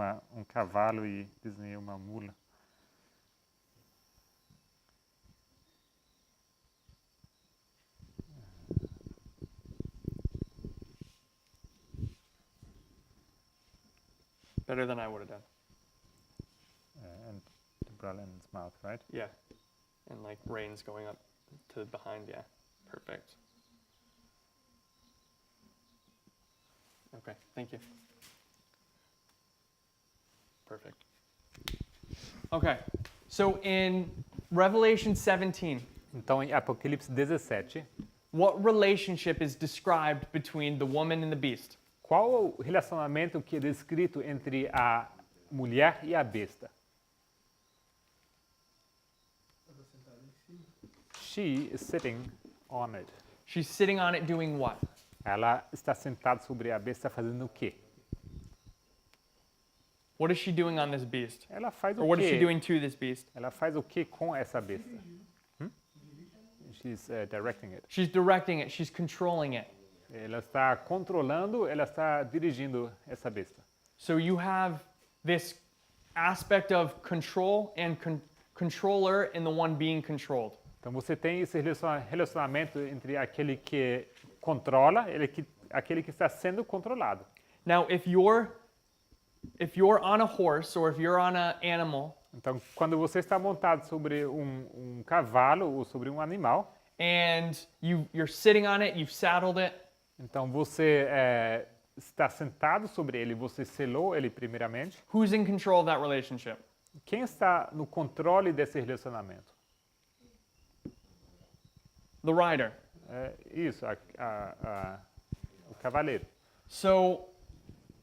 cavalo e desenhei uma mula. Better than I would have done. And the umbrella in its mouth, right? Yeah, and like reins going up to behind. Yeah, perfect. Okay, thank you. Perfect. Okay, so in Revelation 17. Então, em Apocalipse 17, What relationship is described between the woman and the beast? qual o relacionamento que é descrito entre a mulher e a besta? She is sitting on it. She's sitting on it doing what? Ela está sentada sobre a besta fazendo o quê? What is she doing on this beast? Ela faz Or o what is she quê? doing to this beast? Ela faz o quê com essa besta? She's directing it. She's directing it, she's controlling it. Ela está controlando, ela está dirigindo essa besta. So you have this aspect of control and controller and the one being controlled. Então você tem esse relacionamento entre aquele que controla, aquele que está sendo controlado. Now, if you're on a horse or if you're on an animal Então, quando você está montado sobre um cavalo ou sobre um animal, and you're sitting on it, you've saddled it, então você está sentado sobre ele, você selou ele primeiramente. who's in control of that relationship? Quem está no controle desse relacionamento? The rider. Isso, o cavaleiro. So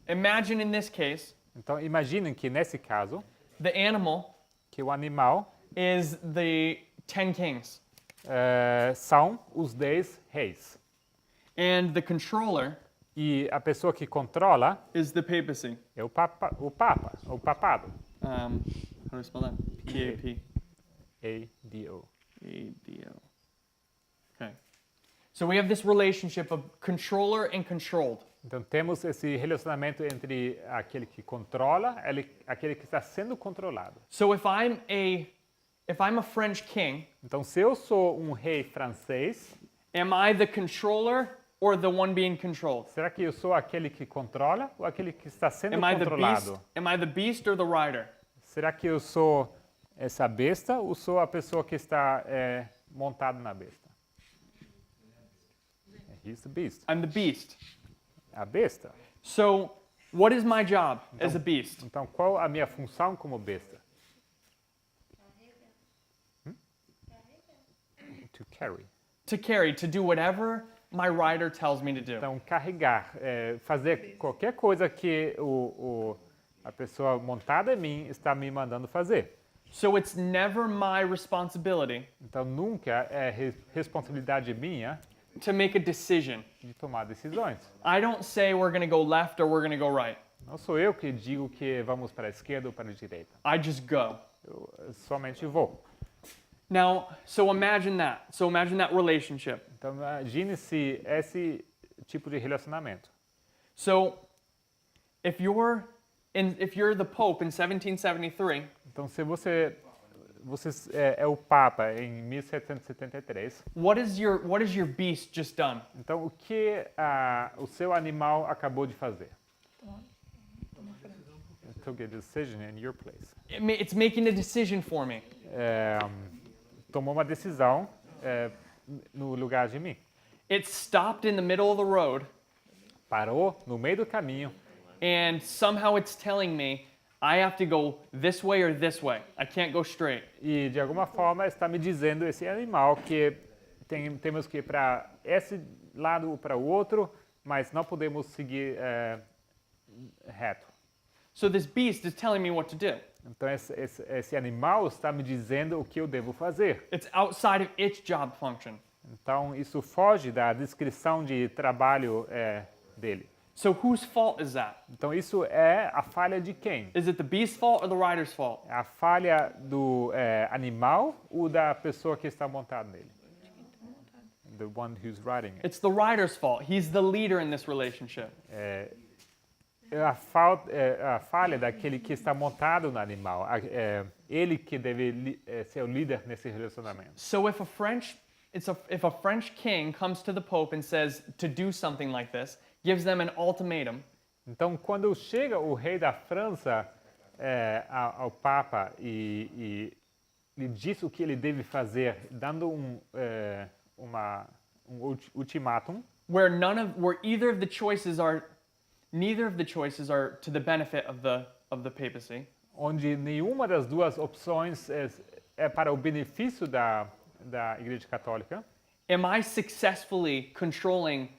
imagine in this case, Então, imaginem que nesse caso, the animal que o animal is the 10 kings são os 10 reis. and the controller E a pessoa que controla is the papacy. é o papado. How do I spell that? P-A-P. A-D-O. A-D-O. Okay. So we have this relationship of controller and controlled. Então temos esse relacionamento entre aquele que controla, aquele que está sendo controlado. So if I'm a French king, Então se eu sou um rei francês, am I the controller or the one being controlled? será que eu sou aquele que controla ou aquele que está sendo Am I the beast? controlado? Am I the beast or the rider? Será que eu sou essa besta ou sou a pessoa que está montada na besta? He's the beast. I'm the beast. A besta. So what is my job as a beast? Então qual a minha função como besta? To carry. To carry, to do whatever my rider tells me to do. Então, carregar, fazer qualquer coisa que a pessoa montada em mim está me mandando fazer. So it's never my responsibility Então, nunca é responsabilidade minha to make a decision. de tomar decisões. I don't say we're going to go left or we're going to go right. Não sou eu que digo que vamos para a esquerda ou para a direita. I just go. Eu somente vou. Now, so imagine that. So imagine that relationship. Então, imagine-se esse tipo de relacionamento. So if you're the Pope in 1773, Então, se você é o Papa em 1773, what is your beast just done? então o que o seu animal acabou de fazer? It took a decision in your place. It's making a decision for me. Tomou uma decisão no lugar de mim. It stopped in the middle of the road, Parou no meio do caminho and somehow it's telling me I have to go this way or this way. I can't go straight. e, de alguma forma, está me dizendo, esse animal, que temos que ir para esse lado ou para o outro, mas não podemos seguir reto. So this beast is telling me what to do. Então, esse animal está me dizendo o que eu devo fazer. It's outside of its job function. Então, isso foge da descrição de trabalho dele. So whose fault is that? Então, isso é a falha de quem? Is it the beast's fault or the rider's fault? É a falha do animal ou da pessoa que está montada nele? The one who's riding it. It's the rider's fault. He's the leader in this relationship. É a falha daquele que está montado no animal. Ele que deve ser o líder nesse relacionamento. So if a French king comes to the Pope and says to do something like this, gives them an ultimatum, Então, quando chega o rei da França ao Papa e lhe diz o que ele deve fazer, dando um ultimátum, where neither of the choices are to the benefit of the papacy, onde nenhuma das duas opções é para o benefício da Igreja Católica? Am I successfully controlling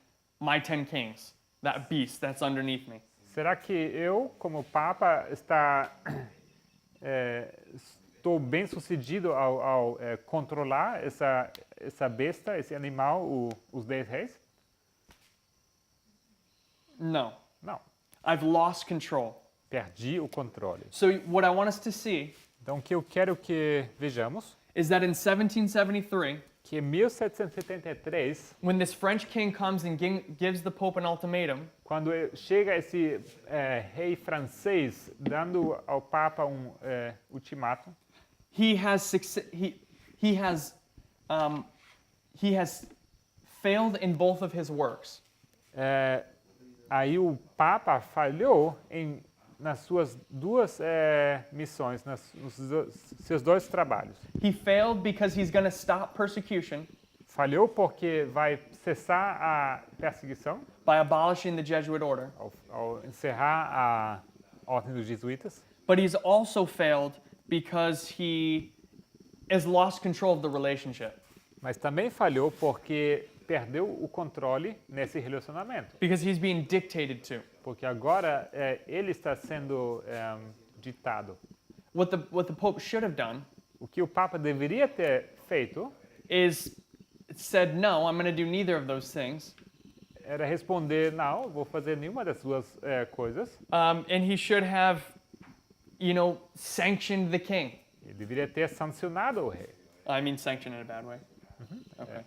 my 10 kings, that beast that's underneath me? Será que eu, como Papa, estou bem sucedido ao controlar essa besta, esse animal, os 10 reis? No. Não. I've lost control. Perdi o controle. So what I want us to see Então, o que eu quero que vejamos is that in 1773, que em 1773, when this French king comes and gives the Pope an ultimatum, quando chega esse rei francês dando ao Papa ultimato, he has failed in both of his works. aí o Papa falhou nas suas duas missões, nos seus dois trabalhos. He failed because he's going to stop persecution Falhou porque vai cessar a perseguição by abolishing the Jesuit order, ao encerrar a ordem dos jesuítas, but he's also failed because he has lost control of the relationship. mas também falhou porque perdeu o controle nesse relacionamento. Because he's being dictated to. Porque agora ele está sendo ditado. What the Pope should have done O que o Papa deveria ter feito is said, no, I'm going to do neither of those things. era responder, não, vou fazer nenhuma das duas coisas. And he should have, sanctioned the king. Ele deveria ter sancionado o rei. I mean, sanctioned in a bad way. Okay.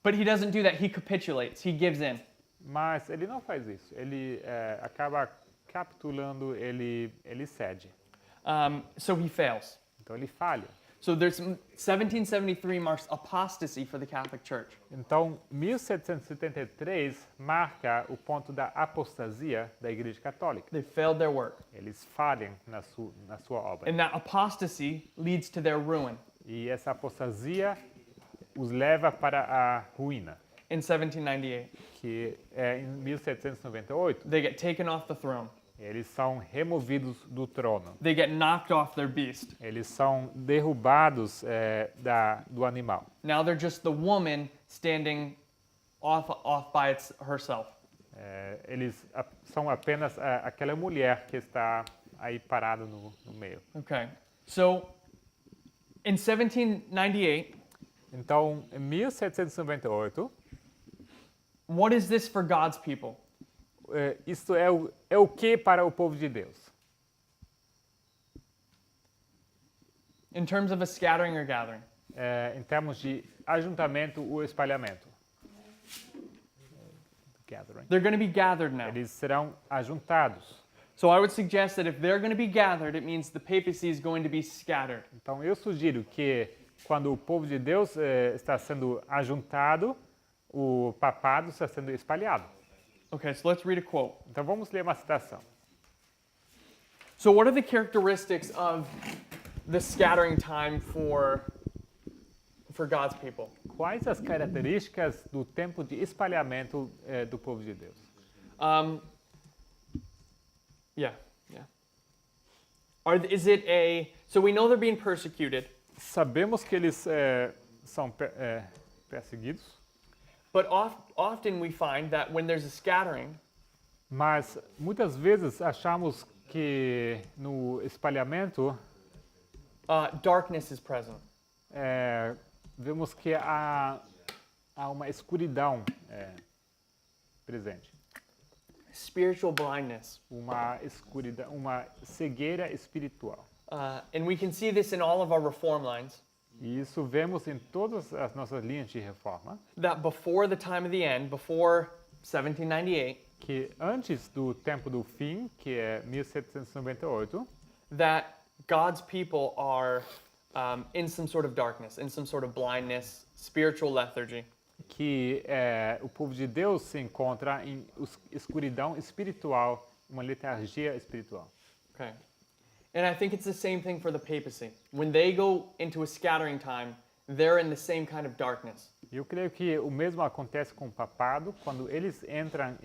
But he doesn't do that. He capitulates. He gives in. Mas ele não faz isso. Ele acaba capitulando, ele cede. So he fails. Então ele falha. So 1773 marks apostasy for the Catholic Church. Então, 1773 marca o ponto da apostasia da Igreja Católica. They failed their work. Eles falham na sua obra. And that apostasy leads to their ruin. E essa apostasia os leva para a ruína, In 1798, que é em 1798. they get taken off the throne. Eles são removidos do trono. They get knocked off their beast. Eles são derrubados do animal. Now they're just the woman standing off by herself. Eles são apenas aquela mulher que está aí parada no meio. Okay. So in 1798, Então, em 1798, what is this for God's people? isto é o que para o povo de Deus? In terms of a scattering or gathering? Em termos de ajuntamento ou espalhamento. Gathering. They're going to be gathered now. Eles serão ajuntados. So I would suggest that if they're going to be gathered, it means the papacy is going to be scattered. Então, eu sugiro que quando o povo de Deus está sendo ajuntado, o papado está sendo espalhado. Okay, so let's read a quote. Então, vamos ler uma citação. So what are the characteristics of the scattering time for God's people? Quais as características do tempo de espalhamento do povo de Deus? Yeah. So we know they're being persecuted, Sabemos que eles são perseguidos, but often we find that when there's a scattering, mas muitas vezes achamos que no espalhamento darkness is present. vemos que há uma escuridão presente, Spiritual blindness. uma escuridão, uma cegueira espiritual. And we can see this in all of our reform lines, E isso vemos em todas as nossas linhas de reforma, that before the time of the end, before 1798, que antes do tempo do fim, que é 1798, that God's people are in some sort of darkness, in some sort of blindness, spiritual lethargy. que o povo de Deus se encontra em escuridão espiritual, uma letargia espiritual. Okay. And I think it's the same thing for the papacy. When they go into a scattering time, they're in the same kind of darkness. Eu creio que o mesmo acontece com o papado, quando eles entram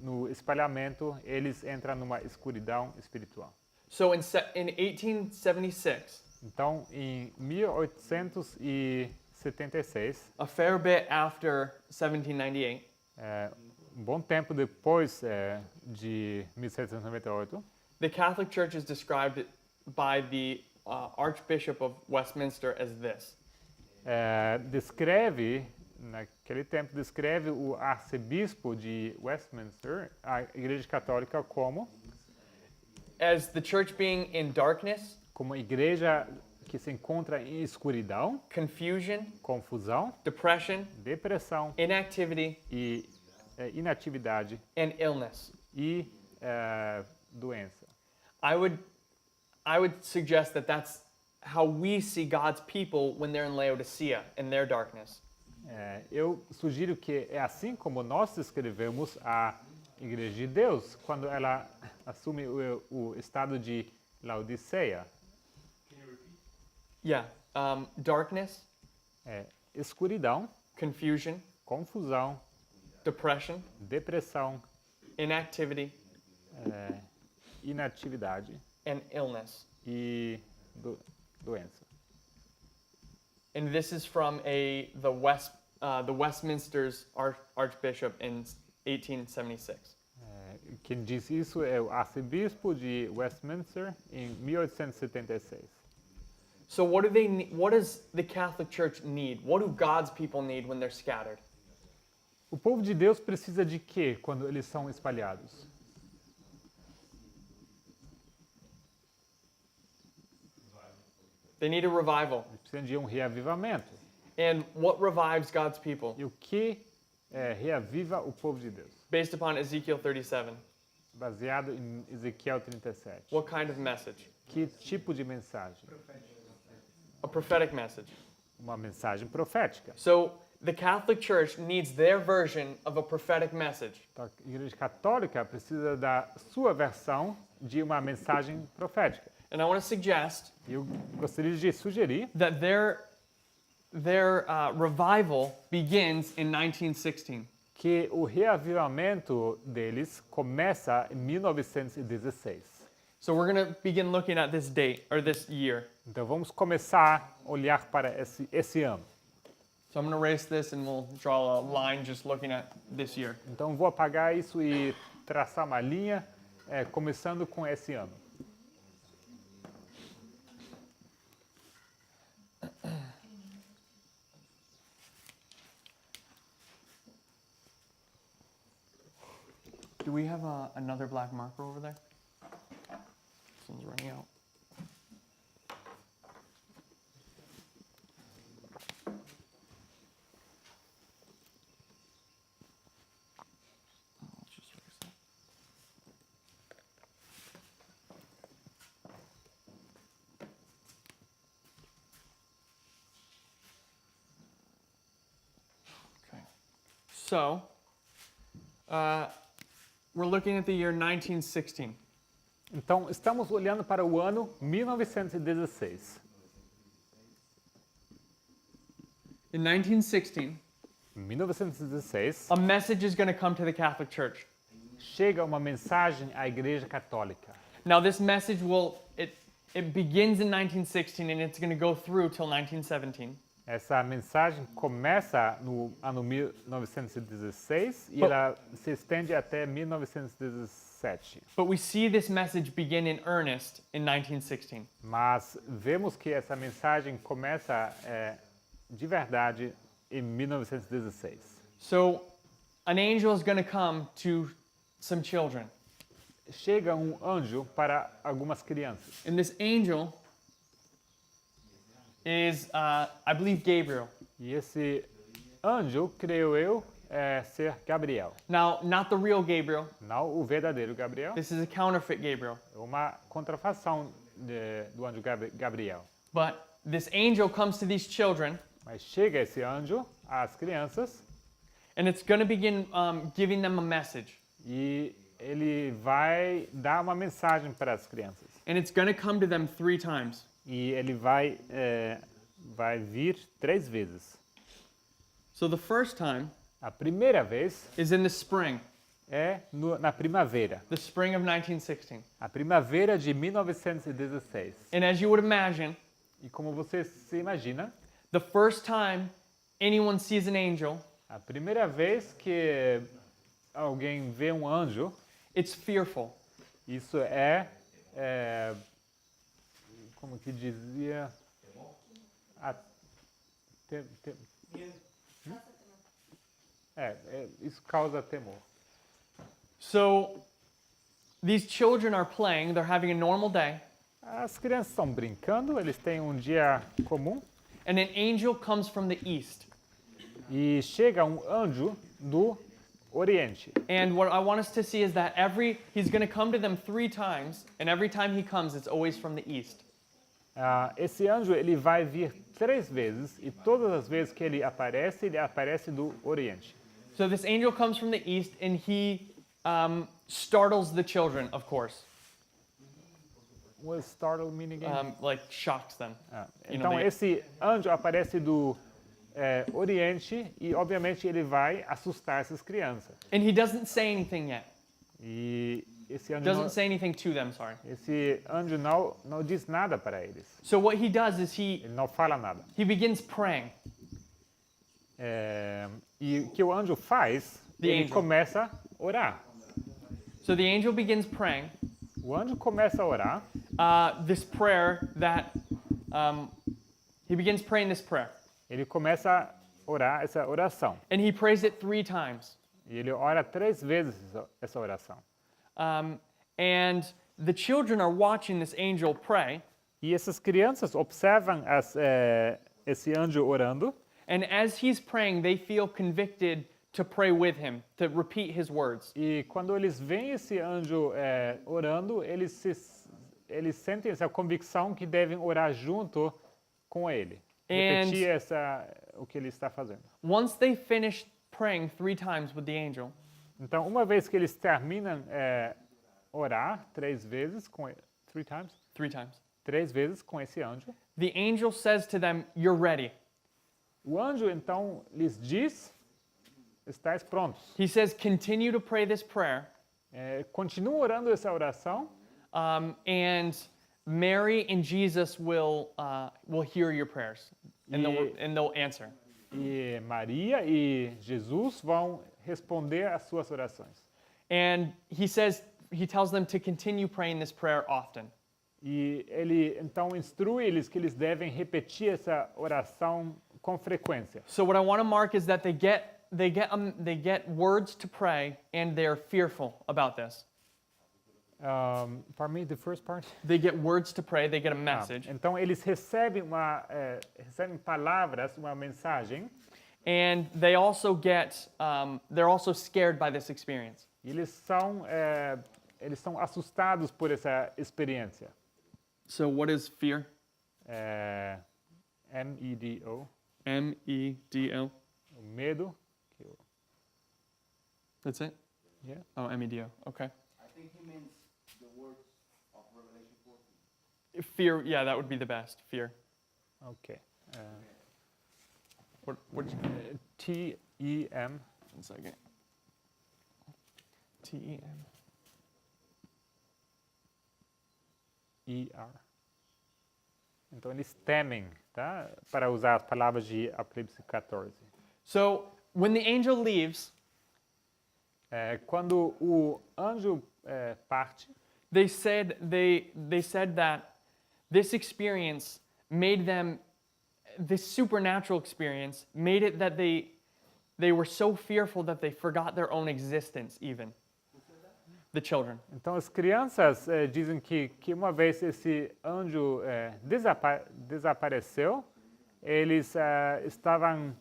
no espalhamento, eles entram numa escuridão espiritual. So in 1876, Então, em 1876, a fair bit after 1798, um bom tempo depois de 1798, the Catholic Church is described by the Archbishop of Westminster as this. Naquele tempo, descreve o arcebispo de Westminster, a Igreja Católica, como As the church being in darkness, uma igreja que se encontra em escuridão, confusion, confusão, depression, depressão inactivity, e inatividade and illness. e doença. I would suggest that that's how we see God's people when they're in Laodicea, in their darkness. Eu sugiro que é assim como nós descrevemos a Igreja de Deus quando ela assume o estado de Laodiceia. Yeah. Darkness, Escuridão, confusion, confusão, depression, depressão, inactivity, inatividade and illness. e doença. And this is from the Westminster's Archbishop in 1876. Quem diz isso é o arcebispo de Westminster em 1876. So what does the Catholic Church need? What do God's people need when they're scattered? O povo de Deus precisa de quê quando eles são espalhados? They need a revival. Eles precisam de um reavivamento. And what revives God's people? E o que reaviva o povo de Deus? Based upon Ezekiel 37. Baseado em Ezequiel 37. What kind of message? Que tipo de mensagem? A prophetic message. Uma mensagem profética. So the Catholic Church needs their version of a prophetic message. Então, a Igreja Católica precisa da sua versão de uma mensagem profética. And I want to suggest Eu gostaria de sugerir that their revival begins in 1916. que o reavivamento deles começa em 1916. So we're going to begin looking at this date, or this year. Então vamos começar a olhar para esse ano. So I'm going to erase this and we'll draw a line just looking at this year. Então vou apagar isso e traçar uma linha começando com esse ano. Do we have another black marker over there? This one's running out. Let's just fix that. Okay. So, we're looking at the year 1916. Então estamos olhando para o ano 1916. In 1916, Em 1916 a message is going to come to the Catholic Church. chega uma mensagem à Igreja Católica. Now, this message it begins in 1916 and it's going to go through till 1917. Essa mensagem começa no ano 1916 e But- ela se estende até 1917. But we see this message begin in earnest in 1916. Mas vemos que essa mensagem começa de verdade em 1916. So, an angel is going to come to some children. Chega um anjo para algumas crianças. And this angel is, I believe, Gabriel. E esse anjo, creio eu, ser Gabriel. Now, not the real Gabriel. Não o verdadeiro Gabriel. This is a counterfeit Gabriel. É uma contrafação do anjo Gabriel. But this angel comes to these children, Mas chega esse anjo às crianças and it's going to begin giving them a message. e ele vai dar uma mensagem para as crianças. And it's going to come to them 3 times. E ele vai vir 3 vezes. So the first time A primeira vez is in the spring, na primavera. the spring of 1916. A primavera de 1916. And as you would imagine, E como você se imagina, the first time anyone sees an angel, a primeira vez que alguém vê um anjo, it's fearful. isso como que dizia? A- te- te- Hum? Isso causa temor. So these children are playing, they're having a normal day, As crianças estão brincando, eles têm um dia comum and an angel comes from the east. e chega um anjo do Oriente. And what I want us to see is that he's going to come to them 3 times, and every time he comes, it's always from the east. Esse anjo ele vai vir 3 vezes e todas as vezes que ele aparece do Oriente. So this angel comes from the east, and he startles the children, of course, What does startle mean again? like shocks them. You know, Então they- esse anjo aparece do Oriente e obviamente ele vai assustar essas crianças. And he doesn't say anything yet. E esse anjo Doesn't say anything to them, sorry. não diz nada para eles. So what he does is Ele não fala nada. he begins praying. E o que o anjo faz, The ele angel. começa a orar. So the angel begins praying O anjo começa a orar this prayer that he begins praying this prayer, ele começa a orar essa oração. and he prays it 3 times. E ele ora 3 vezes essa oração. And the children are watching this angel pray, E essas crianças observam esse anjo orando. and as he's praying, they feel convicted to pray with him, to repeat his words. E quando eles veem esse anjo orando, eles sentem essa convicção que devem orar junto com ele. Repetir o que ele está fazendo. Once they finish praying 3 times with the angel, Então, uma vez que eles terminam orar 3 vezes, 3 times, 3 vezes com esse anjo, the angel says to them, "You're ready." o anjo então lhes diz, estáis prontos. He says, "Continue to pray this prayer, Continua orando essa oração and Mary and Jesus will hear your prayers, and they'll answer." e Maria e Jesus vão responder às suas orações. And he tells them to continue praying this prayer often. E ele então instrui eles que eles devem repetir essa oração com frequência. So what I want to mark is that they get words to pray, and they're fearful about this. For me, the first part. They get words to pray, they get a message, Então eles recebem palavras, uma mensagem, and they also they're also scared by this experience. e eles são assustados por essa experiência. So what is fear? MEDO, MEDO. o medo. That's it? Yeah. Oh, MEDO. Okay. I think he means the words of Revelation 14. Fear, yeah, that would be the best. Fear. Ok. What did you, TEM. 1 second. TEM. ER. Então eles temem, tá? Para usar as palavras de Apocalipse 14. So when the angel leaves, Quando o anjo parte, they said that this experience made them, this supernatural experience made it that they were so fearful that they forgot their own existence even. The children. então as crianças dizem que uma vez esse anjo desapareceu, eles estavam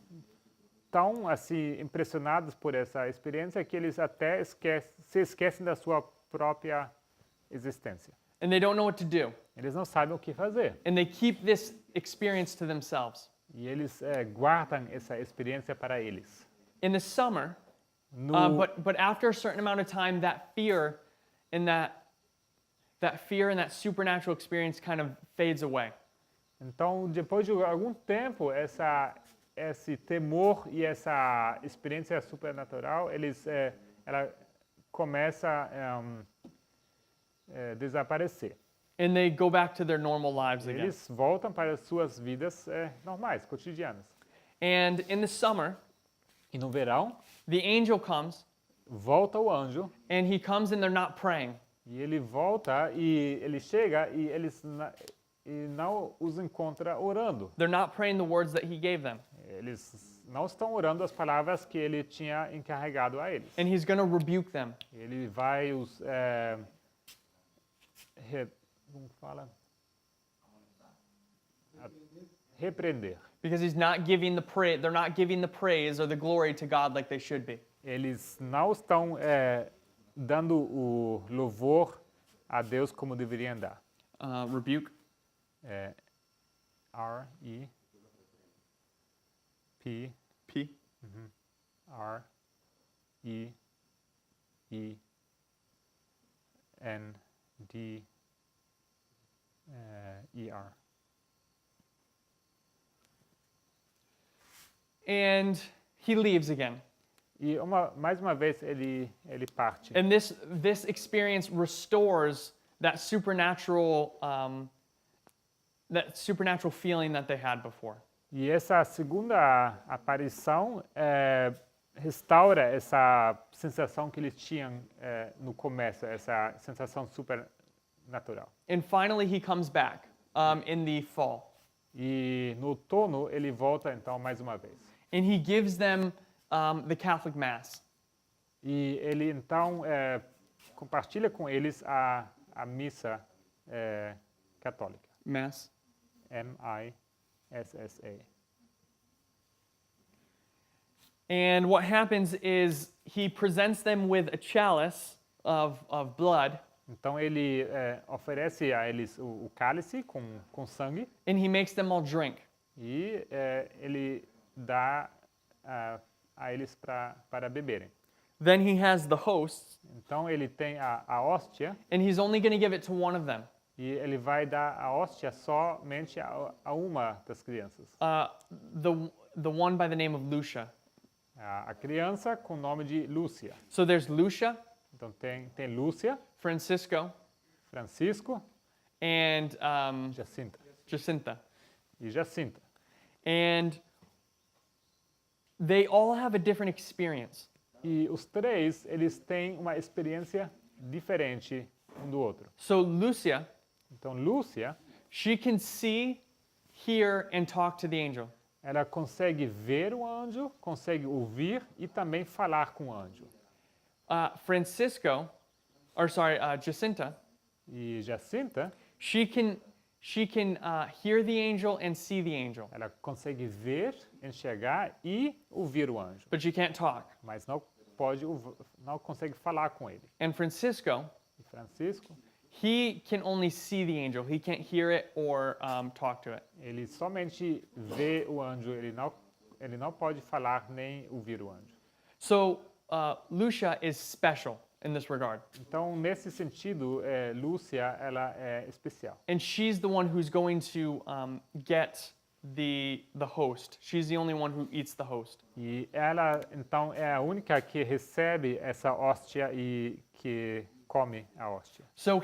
tão assim impressionados por essa experiência que eles até se esquecem da sua própria existência. And they don't know what to do. Eles não sabem o que fazer. And they keep this experience to themselves. E eles guardam essa experiência para eles. In the summer, No, but after a certain amount of time, that fear and that supernatural experience kind of fades away. Então, depois de algum tempo, esse temor e essa experiência supernatural, ela começa a desaparecer. and they go back to their normal lives again. Eles voltam para as suas vidas normais, cotidianas. And in the summer, E no verão, the angel comes, volta o anjo, and he comes and they're not praying. e ele volta, e ele chega, e e não os encontra orando. They're not praying the words that he gave them. Eles não estão orando as palavras que ele tinha encarregado a eles. And he's going to rebuke them. Ele vai os como fala? Repreender. Because he's not giving the they're not giving the praise or the glory to God like they should be. Eles não estão dando o louvor a Deus como deveriam dar. Rebuke. R-E-P P. R-E-E-N-D-E-R. And he leaves again. E mais uma vez ele parte. And this experience restores that supernatural feeling that they had before. E essa segunda aparição restaura essa sensação que eles tinham no começo, essa sensação supernatural. And finally he comes back in the fall. E no outono ele volta então mais uma vez. And he gives them the Catholic Mass. E ele então compartilha com eles a missa católica. Mass. M-I-S-S-A. And what happens is he presents them with a chalice of blood. Então ele oferece a eles o cálice com sangue. And he makes them all drink. E ele dá a eles para beberem. Then he has the hosts. Então ele tem a hóstia. And he's only going to give it to one of them. E ele vai dar a hóstia somente a uma das crianças. The one by the name of Lucia. A criança com o nome de Lúcia. So there's Lucia. Então tem Lúcia, Francisco, Francisco, and Jacinta. Jacinta. E Jacinta. And they all have a different experience. E os três, eles têm uma experiência diferente um do outro. So Lucia, Então Lúcia, she can see, hear, and talk to the angel. ela consegue ver o anjo, consegue ouvir e também falar com o anjo. Jacinta, E Jacinta, she can hear the angel and see the angel, ela consegue ver, enxergar e ouvir o anjo, but she can't talk. mas não consegue falar com ele. And Francisco, E Francisco, he can only see the angel. He can't hear it or talk to it. ele somente vê o anjo, ele não pode falar nem ouvir o anjo. So Lucia is special in this regard. Então, nesse sentido, Lúcia, ela é especial. And she's the one who's going to get the host. She's the only one who eats the host. E ela, então, é a única que recebe essa hóstia e que come a hóstia. So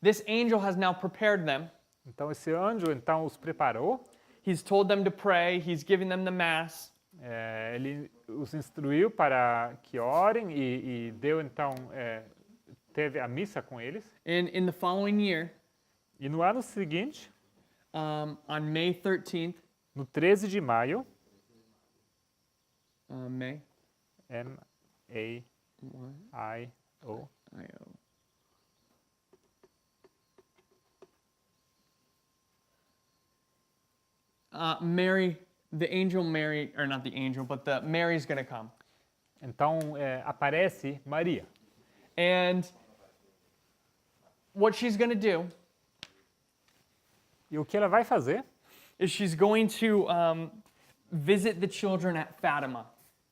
this angel has now prepared them. Então, esse anjo, então, os preparou. He's told them to pray. He's given them the mass. Ele os instruiu para que orem e deu, então, teve a missa com eles. And in the following year, E no ano seguinte, on May 13th, no 13 de maio, May, M-A-I-O, Mary, the angel Mary, or not the angel, but the Mary's going to come. então aparece Maria. And what she's going to do E o que ela vai fazer? is she's going to visit the children at Fatima,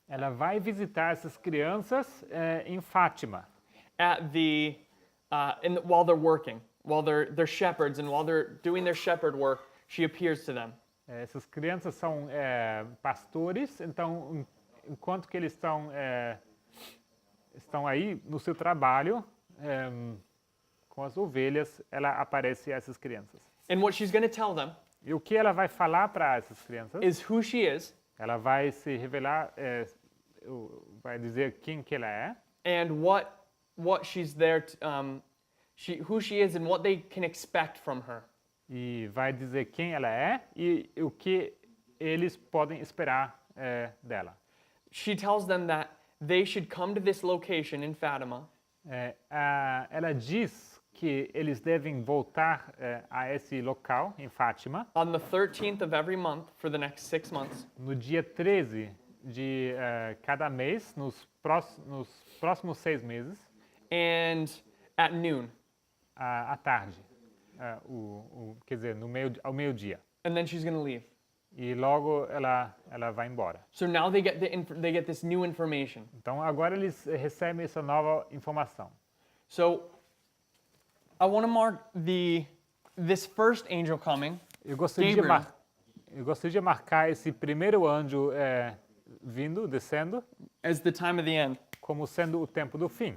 Ela vai visitar essas crianças em Fátima. while they're working, while they're shepherds, and while they're doing their shepherd work, she appears to them. Essas crianças são pastores, então, enquanto que eles estão aí no seu trabalho, com as ovelhas, ela aparece a essas crianças. And what she's going to tell them E o que ela vai falar para essas crianças? is who she is Ela vai se revelar, vai dizer quem que ela é and what she's there to, who she is and what they can expect from her. e vai dizer quem ela é e o que eles podem esperar dela. She tells them that they should come to this location in Fatima Ela diz que eles devem voltar a esse local em Fátima on the 13th of every month for the next 6 months. no dia 13 de cada mês, nos próximos 6 meses, And at noon. à tarde, quer dizer, ao meio-dia. And then she's going to leave. E logo ela vai embora. So now they get this new information. Então agora eles recebem essa nova informação. So I want to mark this first angel coming Eu gostaria, de marcar esse primeiro anjo descendo, as the time of the end. como sendo o tempo do fim.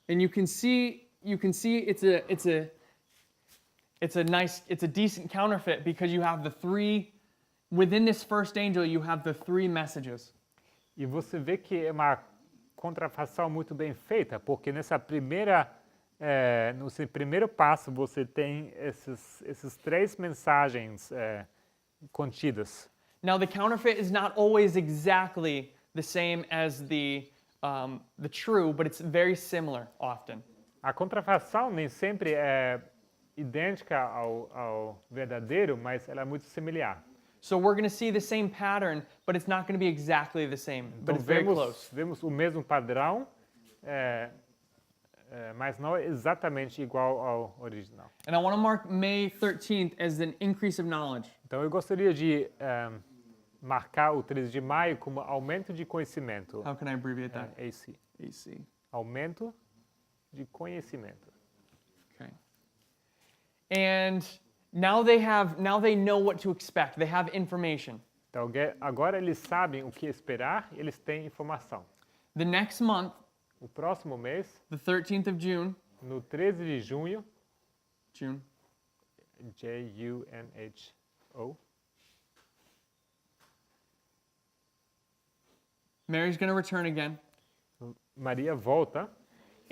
And you can see it's a decent counterfeit because you have the three within this first angel you have the three messages. E você vê que é uma contrafação muito bem feita, porque nesse primeiro passo você tem esses 3 mensagens contidas. Now the counterfeit is not always exactly the same as the true, but it's very similar often. A contrafação nem sempre é idêntica ao verdadeiro, mas ela é muito similar. So we're going to see the same pattern, but it's not going to be exactly the same, but Então it's very close. vemos o mesmo padrão, mas não é exatamente igual ao original. And I want to mark May 13th as an increase of knowledge. Então eu gostaria de marcar o 13 de maio como aumento de conhecimento. How can I abbreviate that? AC. AC. Aumento de conhecimento. Okay. And now they know what to expect. They have information. Então agora eles sabem o que esperar, eles têm informação. The next month, O próximo mês, the 13th of June, no 13 de junho, June, Junho, Mary's going to return again, Maria volta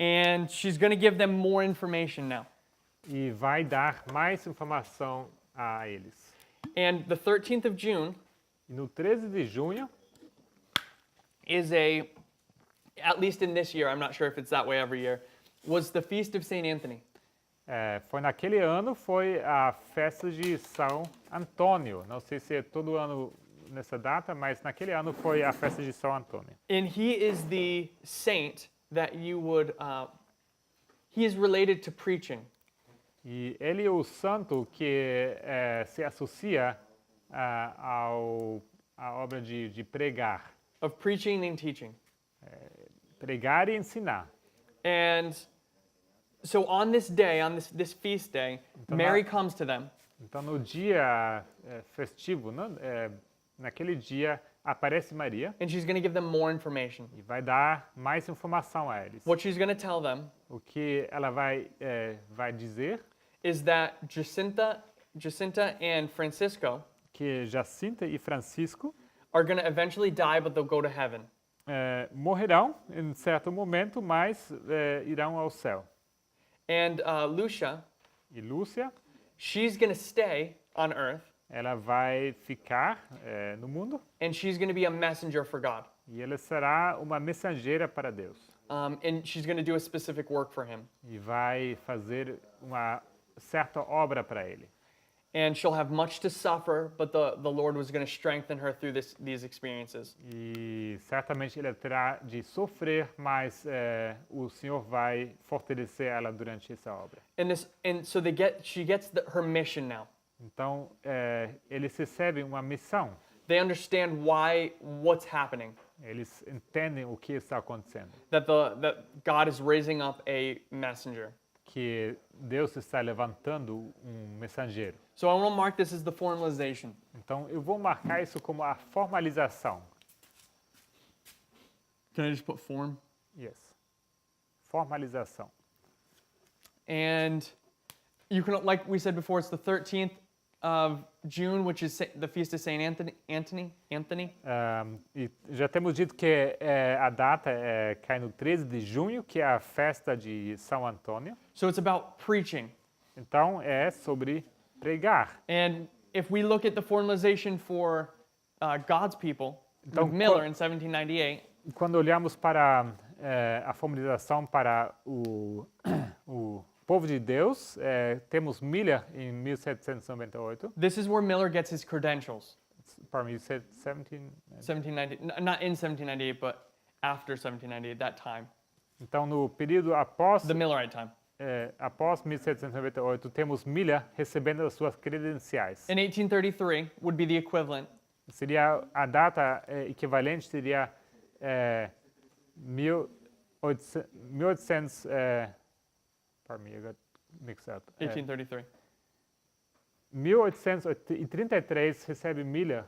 and she's going to give them more information now. e vai dar mais informação a eles. And the 13th of June E no 13 de junho, is at least in this year, I'm not sure if it's that way every year, was the feast of St. Anthony. foi naquele ano, foi a festa de São Antônio. Não sei se é todo ano nessa data, mas naquele ano foi a festa de São Antônio. And he is the saint that you would, he is related to preaching. E ele é o santo que se associa à obra de pregar. Of preaching and teaching. Pregar e ensinar. And so on this day, on this feast day, Mary comes to them. Então, no dia festivo, naquele dia, aparece Maria And she's going to give them more information. e vai dar mais informação a eles. What she's going to tell them O que ela vai dizer is that Jacinta and Francisco que Jacinta e Francisco are going to eventually die, but they'll go to heaven. morrerão em certo momento, mas irão ao céu. And Lucia, E Lúcia, she's going to stay on earth, ela vai ficar no mundo and she's going to be a messenger for God. e ela será uma mensageira para Deus. And she's going to do a specific work for him. E vai fazer uma certa obra para ele. And she'll have much to suffer, but the Lord was going to strengthen her through these experiences. E certamente ela terá de sofrer, mas o Senhor vai fortalecer ela durante essa obra. And so she gets her mission now. Então, eles recebem uma missão. They understand what's happening. Eles entendem o que está acontecendo. That God is raising up a messenger. Que Deus está levantando mensageiro. So I want to mark this as the formalization. Então, eu vou marcar isso como a formalização. Can I just put form? Yes. Formalização. And you can, like we said before, it's the 13th of June, which is the feast of Saint Anthony. E já temos dito que a data cai no 13 de junho, que é a festa de São Antônio. So it's about preaching. Então, é sobre pregar. And if we look at the formalization for God's people, Então, with Miller in 1798, Quando olhamos para a formalização para o povo de Deus, temos Miller em 1798. this is where Miller gets his credentials. Para 17... 1790, not in 1798, but after 1798, that time, Então, no período após, the Millerite time. após 1798, temos Miller recebendo as suas credenciais. In 1833 would be the equivalent. Seria a data equivalente seria 1800. Pardon me, I got mixed up. 1833. 1833 recebe Miller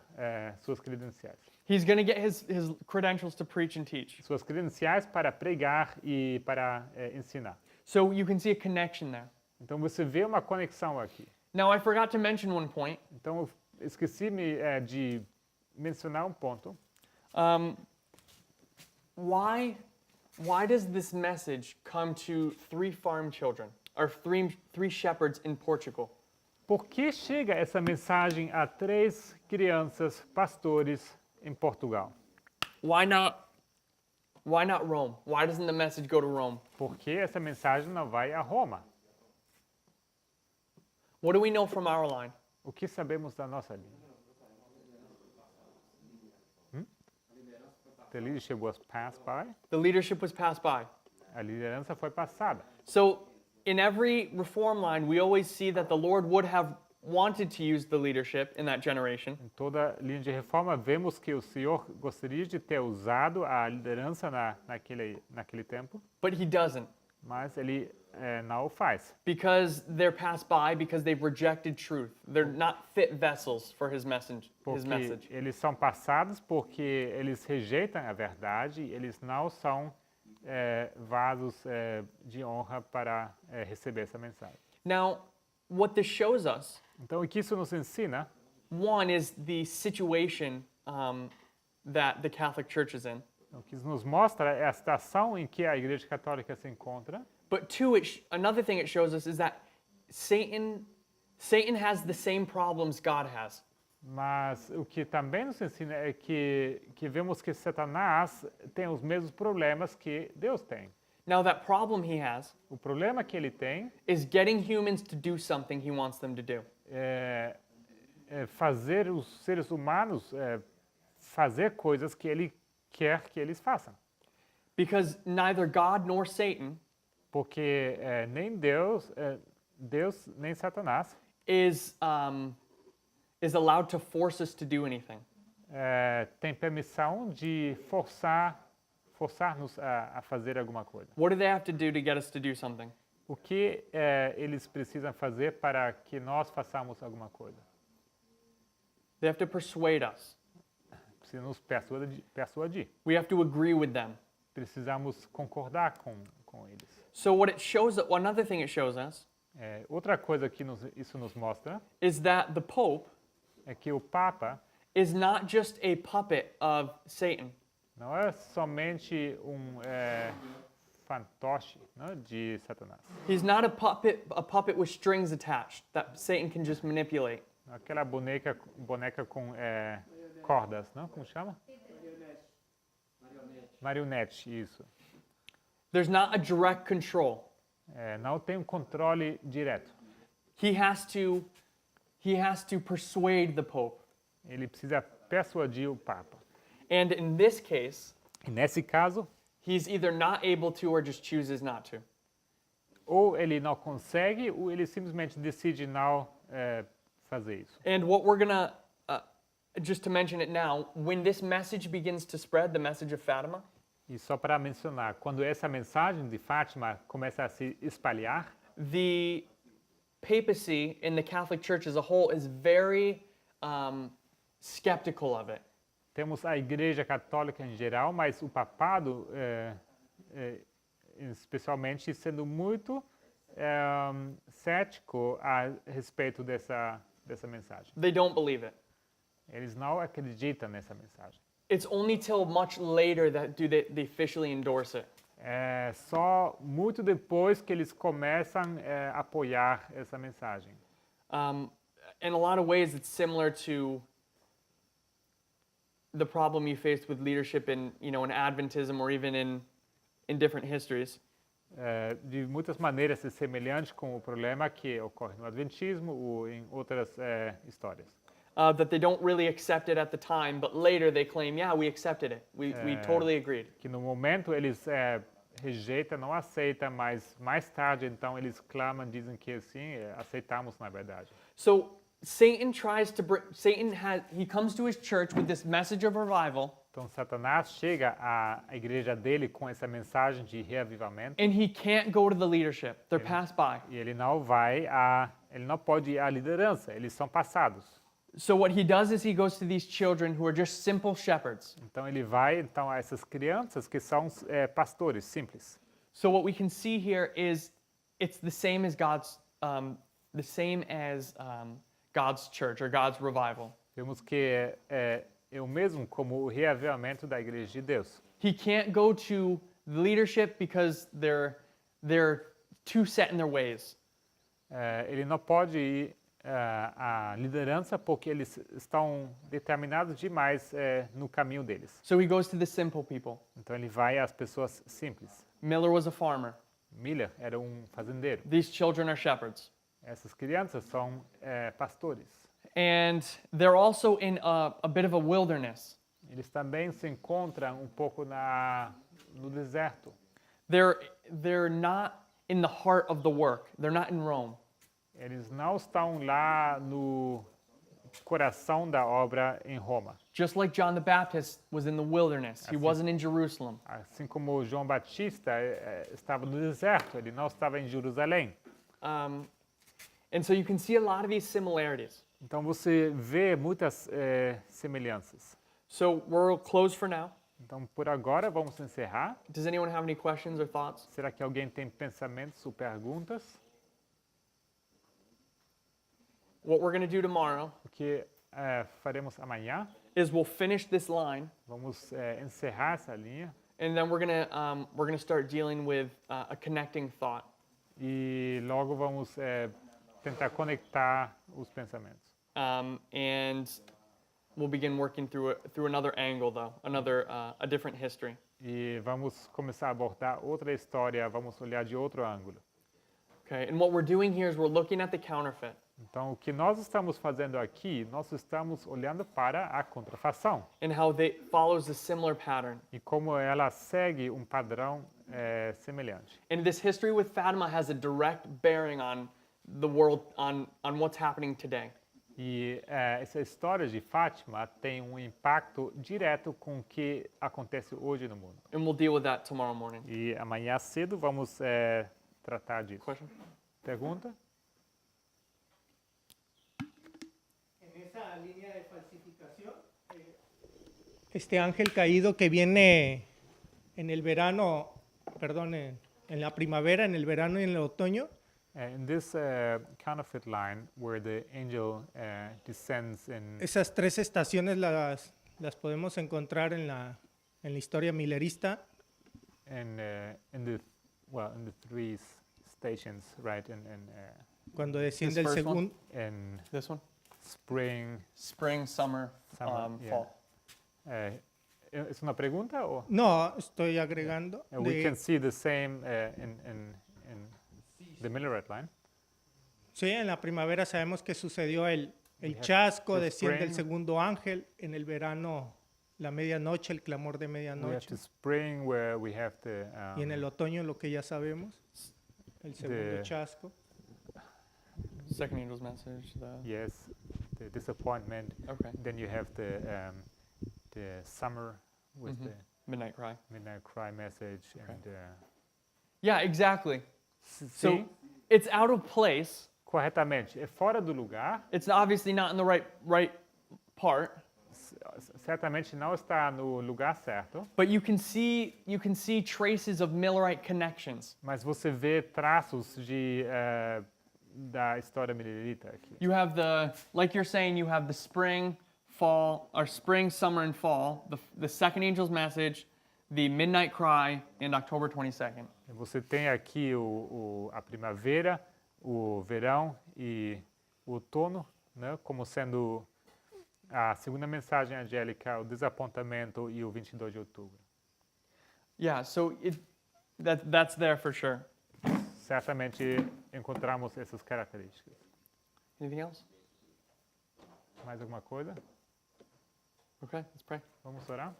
suas credenciais. He's going to get his credentials to preach and teach. Suas credenciais para pregar e para ensinar. So you can see a connection there. Então você vê uma conexão aqui. Now, I forgot to mention one point. Então eu esqueci-me de mencionar ponto. Why does this message come to 3 farm children, or three shepherds in Portugal? Por que chega essa mensagem a 3 crianças pastores em Portugal? Why not Rome? Why doesn't the message go to Rome? Por que essa mensagem não vai a Roma? What do we know from our line? O que sabemos da nossa linha? The leadership was passed by. The leadership was passed by. A liderança foi passada. So in every reform line, we always see that the Lord would have wanted to use the leadership in that generation, Em toda linha de reforma, vemos que o Senhor gostaria de ter usado a liderança naquele tempo, but he doesn't, mas ele não o faz. because they're passed by, because they've rejected truth. They're not fit vessels for his message. Porque eles são passados porque eles rejeitam a verdade, eles não são vasos de honra para receber essa mensagem. Now, what this shows us, Então, o que isso nos ensina, one, is the situation that the Catholic Church is in. o que isso nos mostra é a situação em que a Igreja Católica se encontra. But two, another thing it shows us is that Satan has the same problems God has. Mas o que também nos ensina é que vemos que Satanás tem os mesmos problemas que Deus tem. Now, that problem he has O problema que ele tem is getting humans to do something he wants them to do. é fazer os seres humanos fazer coisas que ele quer que eles façam. Because neither God nor Satan Porque nem Deus nem Satanás is allowed to force us to do anything. tem permissão de forçar-nos a fazer alguma coisa. What do they have to do to get us to do something? O que eles precisam fazer para que nós façamos alguma coisa? They have to persuade us. Precisa nos persuadir. We have to agree with them. Precisamos concordar com eles. So what it shows, another thing it shows us, Outra coisa que isso nos mostra is that the Pope é que o Papa is not just a puppet of Satan. não é somente fantoche, né, de Satanás. He's not a puppet with strings attached that Satan can just manipulate. Aquela boneca com cordas, não? Como chama? Marionete, isso. There's not a direct control. Não tem um controle direto. He has to persuade the Pope. Ele precisa persuadir o Papa. And in this case, E nesse caso, he's either not able to or just chooses not to. ou ele não consegue, ou ele simplesmente decide não fazer isso. And what we're gonna, just to mention it now, when this message begins to spread, the message of Fatima, E só para mencionar, quando essa mensagem de Fátima começa a se espalhar, the papacy and the Catholic Church as a whole is very skeptical of it. temos a Igreja Católica em geral, mas o papado, especialmente, sendo muito cético a respeito dessa mensagem. They don't believe it. Eles não acreditam nessa mensagem. It's only till much later that they officially endorse it. É só muito depois que eles começam a apoiar essa mensagem. In a lot of ways, it's similar to the problem you faced with leadership in Adventism or even in different histories. De muitas maneiras é semelhante com o problema que ocorre no Adventismo ou em outras histórias. That they don't really accept it at the time, but later they claim, yeah, we accepted it. We totally agreed. Que no momento eles rejeitam, não aceitam, mas mais tarde então eles clamam, dizem que sim, aceitamos na verdade. So Satan tries to he comes to his church with this message of revival. Então Satanás chega à igreja dele com essa mensagem de reavivamento. And he can't go to the leadership. They're passed by. E ele não pode ir à liderança, eles são passados. So what he does is he goes to these children who are just simple shepherds. Então ele vai a essas crianças que são pastores simples. So what we can see here is it's the same as God's church or God's revival. Vemos que é o mesmo como o reavivamento da igreja de Deus. He can't go to the leadership because they're too set in their ways. Ele não pode ir à liderança porque eles estão determinados demais no caminho deles. So he goes to the simple people. Então ele vai às pessoas simples. Miller was a farmer. Miller era fazendeiro. These children are shepherds. Essas crianças são pastores. And they're also in a bit of a wilderness. Eles também se encontram pouco no deserto. They're not in the heart of the work. They're not in Rome. Eles não estão lá no coração da obra em Roma. Just like John the Baptist was in the wilderness. He wasn't in Jerusalem. Assim como João Batista estava no deserto, ele não estava em Jerusalém. And so you can see a lot of these similarities. Então você vê muitas semelhanças. So we'll close for now. Então por agora vamos encerrar. Does anyone have any questions or thoughts? Será que alguém tem pensamentos ou perguntas? What we're going to do tomorrow O que faremos amanhã? is we'll finish this line, Vamos encerrar essa linha and then we're gonna start dealing with a connecting thought. e logo vamos tentar conectar os pensamentos. And we'll begin working through another angle, though, a different history. E vamos começar a abordar outra história, vamos olhar de outro ângulo. Okay, and what we're doing here is we're looking at the counterfeit. Então, o que nós estamos fazendo aqui, nós estamos olhando para a contrafação And how they follows a similar pattern. e como ela segue padrão semelhante. And this history with Fatima has a direct bearing on the world, on what's happening today. E essa história de Fátima tem impacto direto com o que acontece hoje no mundo. And we'll deal with that tomorrow morning. E amanhã cedo vamos tratar disso. Question? Pergunta? En esa línea de falsificación, este ángel caído que viene en el verano, perdón, en la primavera, en el verano y en el otoño, In this counterfeit line where the angel descends in esas tres estaciones las podemos encontrar en la historia millerista. in the three stations, right? Cuando desciende This el first one? segundo, In This one? spring. Spring, summer, Yeah. fall. ¿Es una pregunta o? no, estoy agregando. We can see the same in the Millerite line. Sí, en la primavera sabemos que sucedió el have chasco, the desciende el spring. segundo ángel, en el verano la medianoche, el clamor de We have medianoche, the spring where we have the y en el otoño lo que ya sabemos, el segundo the- chasco. Second angel's message. yes, the disappointment. Okay. Then you have the summer with Mhm. the Midnight cry. midnight cry message and Yeah, exactly. sim, So it's out of place. corretamente é fora do lugar. It's obviously not in the right part. certamente não está no lugar certo, but you can see traces of Millerite connections. mas você vê traços da história milerita aqui. You have like you're saying, you have the spring, fall, or spring, summer, and fall, the second angel's message, the midnight cry, and October 22nd. Você tem aqui a primavera, o verão e o outono, né, como sendo a segunda mensagem angélica, o desapontamento e o 22 de outubro. Yeah, so that's there for sure. Certamente encontramos essas características. Anything else? Mais alguma coisa? Okay, let's pray. Vamos orar?